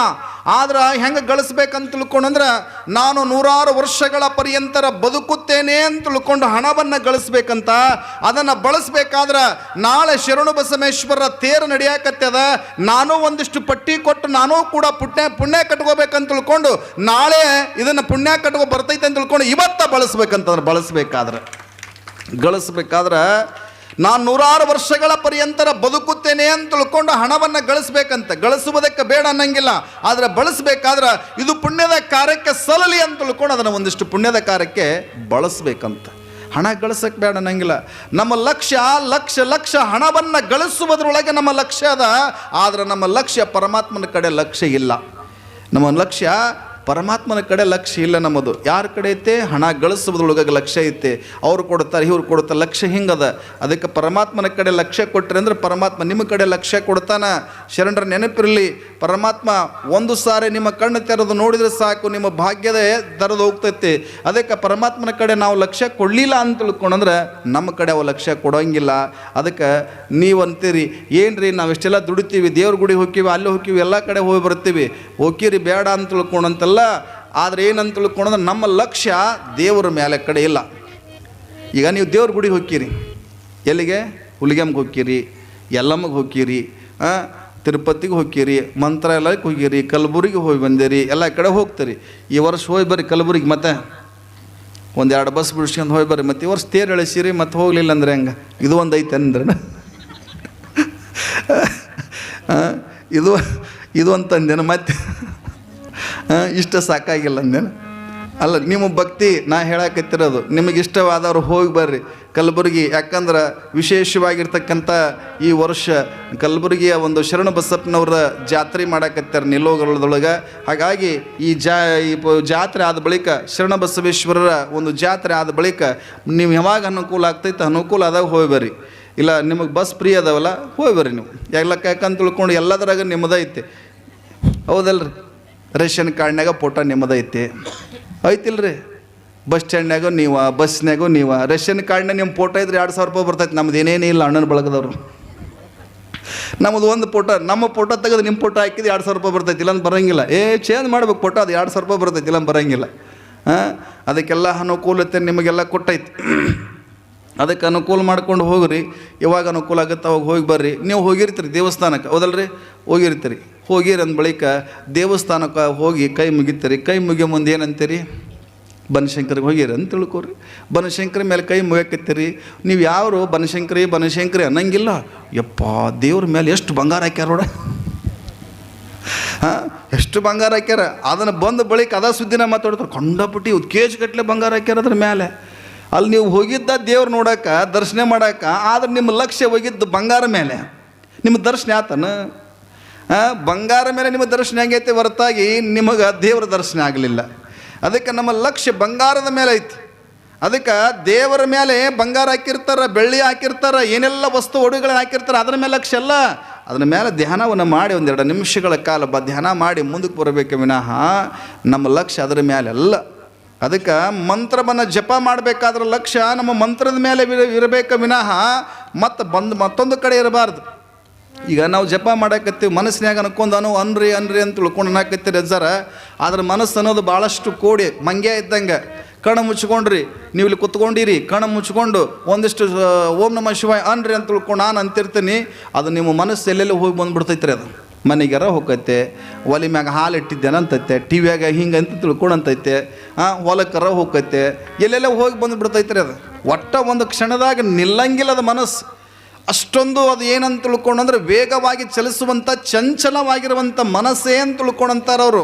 ಆದ್ರೆ ಹೆಂಗೆ ಗಳಿಸ್ಬೇಕಂತ ತಿಳ್ಕೊಂಡ್ರೆ, ನಾನು 100 ವರ್ಷಗಳ ಪರ್ಯಂತರ ಬದುಕುತ್ತೇನೆ ಅಂತ ತಿಳ್ಕೊಂಡು ಹಣವನ್ನು ಗಳಿಸ್ಬೇಕಂತ. ಅದನ್ನು ಬಳಸಬೇಕಾದ್ರೆ ನಾಳೆ ಶರಣು ಬಸವೇಶ್ವರರ ತೇರು ನಡೆಯಕತ್ತದ, ನಾನು ಒಂದಿಷ್ಟು ಪಟ್ಟಿ ಕೊಟ್ಟು ನಾನು ಕೂಡ ಪುಣ್ಯ ಕಟ್ಕೋಬೇಕಂತ ತಿಳ್ಕೊಂಡು ನಾಳೆ ಇದನ್ನು ಪುಣ್ಯ ಕಟ್ಕೋ ಬರ್ತೈತೆ ಅಂತ ತಿಳ್ಕೊಂಡು ಇವತ್ತ ಗಳಿಸ್ಬೇಕಾದ್ರೆ ನಾನು 100 ವರ್ಷಗಳ ಪರ್ಯಂತರ ಬದುಕುತ್ತೇನೆ ಅಂತ ತಿಳ್ಕೊಂಡು ಹಣವನ್ನು ಗಳಿಸುವುದಕ್ಕೆ ಬೇಡ ಅನ್ನಂಗಿಲ್ಲ. ಆದರೆ ಬಳಸಬೇಕಾದ್ರೆ ಇದು ಪುಣ್ಯದ ಕಾರ್ಯಕ್ಕೆ ಸಲ್ಲಲಿ ಅಂತ ತಿಳ್ಕೊಂಡು ಅದನ್ನು ಒಂದಿಷ್ಟು ಪುಣ್ಯದ ಕಾರ್ಯಕ್ಕೆ ಬಳಸಬೇಕಂತ. ಹಣ ಗಳಿಸಕ್ಕೆ ಬೇಡ ಅನ್ನಂಗಿಲ್ಲ. ನಮ್ಮ ಲಕ್ಷ್ಯ ಹಣವನ್ನು ಗಳಿಸುವುದರೊಳಗೆ ನಮ್ಮ ಲಕ್ಷ್ಯ ಅದ. ಆದರೆ ನಮ್ಮ ಲಕ್ಷ್ಯ ಪರಮಾತ್ಮನ ಕಡೆ ಲಕ್ಷ್ಯ ಇಲ್ಲ. ನಮ್ಮ ಲಕ್ಷ್ಯ ಪರಮಾತ್ಮನ ಕಡೆ ಲಕ್ಷ್ಯ ಇಲ್ಲ. ನಮ್ಮದು ಯಾರ ಕಡೆ ಐತೆ? ಹಣ ಗಳಿಸುವುದರೊಳಗೆ ಲಕ್ಷ್ಯ ಐತೆ. ಅವ್ರು ಕೊಡ್ತಾರೆ, ಇವ್ರು ಕೊಡ್ತಾರೆ, ಲಕ್ಷ್ಯ ಹಿಂಗದ. ಅದಕ್ಕೆ ಪರಮಾತ್ಮನ ಕಡೆ ಲಕ್ಷ್ಯ ಕೊಟ್ಟರೆ ಅಂದ್ರೆ ಪರಮಾತ್ಮ ನಿಮ್ಮ ಕಡೆ ಲಕ್ಷ್ಯ ಕೊಡ್ತಾನ. ಶರಣರ ನೆನಪಿರಲಿ, ಪರಮಾತ್ಮ ಒಂದು ಸಾರಿ ನಿಮ್ಮ ಕಣ್ಣು ತೆರೆದು ನೋಡಿದರೆ ಸಾಕು, ನಿಮ್ಮ ಭಾಗ್ಯದ ತೆರೆದು ಹೋಗ್ತೈತಿ. ಅದಕ್ಕೆ ಪರಮಾತ್ಮನ ಕಡೆ ನಾವು ಲಕ್ಷ್ಯ ಕೊಡಲಿಲ್ಲ ಅಂತ ತಿಳ್ಕೊಂಡ್ರೆ ನಮ್ಮ ಕಡೆ ಅವು ಲಕ್ಷ್ಯ ಕೊಡೋಂಗಿಲ್ಲ. ಅದಕ್ಕೆ ನೀವು ಅಂತೀರಿ, ಏನ್ರಿ ನಾವು ಇಷ್ಟೆಲ್ಲ ದುಡಿತೀವಿ, ದೇವ್ರ ಗುಡಿ ಹೋಗ್ತೀವಿ, ಅಲ್ಲಿ ಹೋಗ್ತೀವಿ, ಎಲ್ಲ ಕಡೆ ಹೋಗಿ ಬರ್ತೀವಿ, ಹೋಗಿರಿ ಬೇಡ ಅಂತ ತಿಳ್ಕೊಂಡಂತಲ್ಲ. ಆದರೆ ಏನಂತ ತಿಳ್ಕೊಂಡ್ರೆ ನಮ್ಮ ಲಕ್ಷ್ಯ ದೇವರ ಮೇಲೆ ಕಡೆ ಇಲ್ಲ. ಈಗ ನೀವು ದೇವ್ರ ಗುಡಿಗೆ ಹೋಗ್ತೀರಿ, ಎಲ್ಲಿಗೆ? ಹುಲಿಗೆಮ್ಗೆ ಹೋಗ್ತೀರಿ, ಯಲ್ಲಮ್ಮಗೆ ಹೋಗ್ತೀರಿ, ತಿರುಪತಿಗೆ ಹೋಗ್ತೀರಿ, ಮಂತ್ರಾಲಯಕ್ಕೆ ಹೋಗಿರಿ, ಕಲಬುರಗಿಗೆ ಹೋಗಿ ಬಂದಿರಿ, ಎಲ್ಲ ಕಡೆ ಹೋಗ್ತೀರಿ. ಈ ವರ್ಷ ಹೋಗಿ ಬರ್ರಿ ಕಲಬುರಗಿ, ಮತ್ತೆ 1-2 ಬಸ್ ಬಿಡಿಸ್ಕೊಂಡು ಹೋಗಿ ಬರ್ರಿ. ಮತ್ತು ಈ ವರ್ಷ ತೇರು ಎಳಿಸಿರಿ, ಮತ್ತೆ ಹೋಗ್ಲಿಲ್ಲ ಅಂದ್ರೆ ಹೆಂಗೆ? ಇದು ಒಂದು ಐತೆ ಅಂದ್ರೆ ಇದು ಅಂತಂದೇನು ಮತ್ತೆ ಇಷ್ಟ ಸಾಕಾಗಿಲ್ಲ ಅಂದೇನು? ಅಲ್ಲ, ನಿಮ್ಮ ಭಕ್ತಿ ನಾ ಹೇಳಕತ್ತಿರೋದು. ನಿಮಗೆ ಇಷ್ಟವಾದವ್ರು ಹೋಗಿ ಬರ್ರಿ ಕಲಬುರಗಿ. ಯಾಕಂದ್ರೆ ವಿಶೇಷವಾಗಿರ್ತಕ್ಕಂಥ ಈ ವರ್ಷ ಕಲಬುರಗಿಯ ಒಂದು ಶರಣ ಬಸಪ್ಪನವ್ರ ಜಾತ್ರೆ ಮಾಡಕತ್ತಾರೆ ನಿಲೋಗರದೊಳಗೆ. ಹಾಗಾಗಿ ಈ ಜಾತ್ರೆ ಆದ ಬಳಿಕ, ಶರಣ ಬಸವೇಶ್ವರರ ಒಂದು ಜಾತ್ರೆ ಆದ ಬಳಿಕ ನೀವು ಯಾವಾಗ ಅನುಕೂಲ ಆಗ್ತೈತೆ ಅನುಕೂಲ ಆದಾಗ ಹೋಗಿ ಬರ್ರಿ. ಇಲ್ಲ ನಿಮಗೆ ಬಸ್ ಫ್ರೀ ಅದಾವಲ್ಲ, ಹೋಗಿ ಬರ್ರಿ ನೀವು. ಯಾಕಂತ ತಿಳ್ಕೊಂಡು ಎಲ್ಲದರಾಗ ನಿಮ್ಮದೈತೆ, ಹೌದಲ್ರಿ? ರೇಷನ್ ಕಾರ್ಡ್ನಾಗ ಫೋಟೋ ನಿಮ್ಮದೈತಿ, ಐತಿಲ್ರಿ? ಬಸ್ ಸ್ಟ್ಯಾಂಡ್ನಾಗೂ ನೀವು, ಬಸ್ನಾಗೂ ನೀವು. ರೇಷನ್ ಕಾರ್ಡ್ನಾಗ ನಿಮ್ಮ ಫೋಟೋ ಇದ್ರೆ 2,000 ರೂಪಾಯಿ ಬರ್ತೈತೆ. ನಮ್ದು ಏನೇನೇ ಇಲ್ಲ, ಅಣ್ಣನ ಬಳಗದವ್ರು. ನಮ್ಮದು ಒಂದು ಫೋಟೋ, ನಮ್ಮ ಫೋಟೋ ತೆಗೆದು ನಿಮ್ಮ ಫೋಟೋ ಹಾಕಿದ್ದು 2,000 ರೂಪಾಯಿ ಬರ್ತೈತಿ, ಇಲ್ಲಂದು ಬರೋಂಗಿಲ್ಲ. ಚೇಂಜ್ ಮಾಡ್ಬೇಕು ಫೋಟೋ, ಅದು 2,000 ರೂಪಾಯಿ ಬರ್ತೈತಿ, ಇಲ್ಲಂದು ಬರೋಂಗಿಲ್ಲ. ಅದಕ್ಕೆಲ್ಲ ಅನುಕೂಲತೆ ನಿಮಗೆಲ್ಲ ಕೊಟ್ಟೈತಿ. ಅದಕ್ಕೆ ಅನುಕೂಲ ಮಾಡ್ಕೊಂಡು ಹೋಗ್ರಿ. ಯಾವಾಗ ಅನುಕೂಲ ಆಗುತ್ತೆ ಅವಾಗ ಹೋಗಿ ಬರ್ರಿ. ನೀವು ಹೋಗಿರ್ತೀರಿ ದೇವಸ್ಥಾನಕ್ಕೆ, ಹೌದಲ್ರಿ? ಹೋಗಿರ್ತೀರಿ. ಹೋಗಿರಿ ಅಂದ ಬಳಿಕ ದೇವಸ್ಥಾನಕ್ಕೆ ಹೋಗಿ ಕೈ ಮುಗಿತೀರಿ. ಕೈ ಮುಗಿಯೋ ಮುಂದೆ ಏನಂತೀರಿ? ಬನಶಂಕರಿಗೆ ಹೋಗಿರಿ ಅಂತ ತಿಳ್ಕೊರಿ. ಬನಶಂಕರಿ ಮೇಲೆ ಕೈ ಮುಗಿಯಕತ್ತೀರಿ. ನೀವು ಯಾರು ಬನಶಂಕರಿ ಅನ್ನಂಗಿಲ್ಲ. ಯಪ್ಪ, ದೇವ್ರ ಮೇಲೆ ಎಷ್ಟು ಬಂಗಾರ ಹಾಕ್ಯಾರ ನೋಡ, ಎಷ್ಟು ಬಂಗಾರ ಹಾಕ್ಯಾರ. ಅದನ್ನು ಬಂದ ಬಳಿಕ ಅದ ಸುದ್ದಿನ ಮಾತಾಡ್ತಾರೆ. ಕಂಡಪಟ್ಟಿ KG ಗಟ್ಟಲೆ ಬಂಗಾರ ಹಾಕ್ಯಾರ ಅದ್ರ ಮೇಲೆ. ಅಲ್ಲಿ ನೀವು ಹೋಗಿದ್ದ ದೇವ್ರು ನೋಡೋಕೆ ದರ್ಶನ ಮಾಡೋಕೆ, ಆದ್ರೆ ನಿಮ್ಮ ಲಕ್ಷ್ಯ ಹೋಗಿದ್ದು ಬಂಗಾರ ಮೇಲೆ. ನಿಮ್ಮ ದರ್ಶನ ಆತನ ಬಂಗಾರ ಮೇಲೆ ನಿಮ್ಮ ದರ್ಶನ ಆಗೈತೆ ಹೊರತಾಗಿ ನಿಮಗೆ ದೇವರ ದರ್ಶನ ಆಗಲಿಲ್ಲ. ಅದಕ್ಕೆ ನಮ್ಮ ಲಕ್ಷ್ಯ ಬಂಗಾರದ ಮೇಲೆ ಐತಿ. ಅದಕ್ಕೆ ದೇವರ ಮೇಲೆ ಬಂಗಾರ ಹಾಕಿರ್ತಾರೆ, ಬೆಳ್ಳಿ ಹಾಕಿರ್ತಾರೆ, ಏನೆಲ್ಲ ವಸ್ತು ಒಡುಗಳನ್ನ ಹಾಕಿರ್ತಾರೆ, ಅದರ ಮೇಲೆ ಲಕ್ಷ್ಯ ಅಲ್ಲ. ಅದರ ಮೇಲೆ ಧ್ಯಾನವನ್ನು ಮಾಡಿ 1-2 ನಿಮಿಷಗಳ ಕಾಲ ಧ್ಯಾನ ಮಾಡಿ ಮುಂದಕ್ಕೆ ಬರಬೇಕು ವಿನಃ ನಮ್ಮ ಲಕ್ಷ್ಯ ಅದರ ಮೇಲೆ ಅಲ್ಲ. ಅದಕ್ಕೆ ಮಂತ್ರವನ್ನು ಜಪ ಮಾಡಬೇಕಾದ್ರೆ ಲಕ್ಷ್ಯ ನಮ್ಮ ಮಂತ್ರದ ಮೇಲೆ ಇರಬೇಕು ವಿನಃ ಮತ್ತೊಂದು ಕಡೆ ಇರಬಾರ್ದು. ಈಗ ನಾವು ಜಪ ಮಾಡಕತ್ತೀವಿ, ಮನಸ್ಸಿನಾಗ ಅನ್ಕೊಂಡು ಅನ್ರಿ ಅಂತ ತಿಳ್ಕೊಂಡು ಅನ್ನಕತ್ತೀರಿ ಅಜ್ಜಾರ. ಆದ್ರೆ ಮನಸ್ಸು ಅನ್ನೋದು ಭಾಳಷ್ಟು ಕೋಡಿ ಮಂಗ್ಯ ಇದ್ದಂಗೆ. ಕಣ್ಣು ಮುಚ್ಕೊಂಡ್ರಿ, ನೀವು ಇಲ್ಲಿ ಕುತ್ಕೊಂಡಿರಿ, ಕಣ್ಣು ಮುಚ್ಕೊಂಡು ಒಂದಿಷ್ಟು ಓಂ ನಮಃ ಶಿವಾಯ ಅನ್ರಿ ಅಂತ ತಿಳ್ಕೊಂಡು ನಾನು ಅಂತಿರ್ತೀನಿ. ಅದು ನಿಮ್ಮ ಮನಸ್ಸು ಎಲ್ಲೆಲ್ಲಿ ಹೋಗಿ ಬಂದುಬಿಡ್ತೈತ್ರಿ. ಅದು ಮನೆಗೆರ ಹೋಗತ್ತೆ, ಒಲೆ ಮ್ಯಾಗ ಹಾಲು ಇಟ್ಟಿದ್ದೇನೆ ಅಂತೈತೆ, ಟಿ ವಿಯಾಗ ಹಿಂಗೆ ಅಂತ ತಿಳ್ಕೊಂಡು ಅಂತೈತೆ, ಹೊಲಕ್ಕರ ಹೋಗತ್ತೆ, ಎಲ್ಲೆಲ್ಲ ಹೋಗಿ ಬಂದುಬಿಡ್ತೈತ್ರಿ. ಅದು ಒಟ್ಟ ಒಂದು ಕ್ಷಣದಾಗ ನಿಲ್ಲಂಗಿಲ್ಲದ ಮನಸ್ಸು. ಅಷ್ಟೊಂದು ಅದು ಏನಂತ ತಿಳ್ಕೊಂಡು ಅಂದರೆ ವೇಗವಾಗಿ ಚಲಿಸುವಂಥ ಚಂಚಲವಾಗಿರುವಂಥ ಮನಸ್ಸೇ ಅಂತ ತಿಳ್ಕೊಂಡಂತಾರೆ ಅವರು.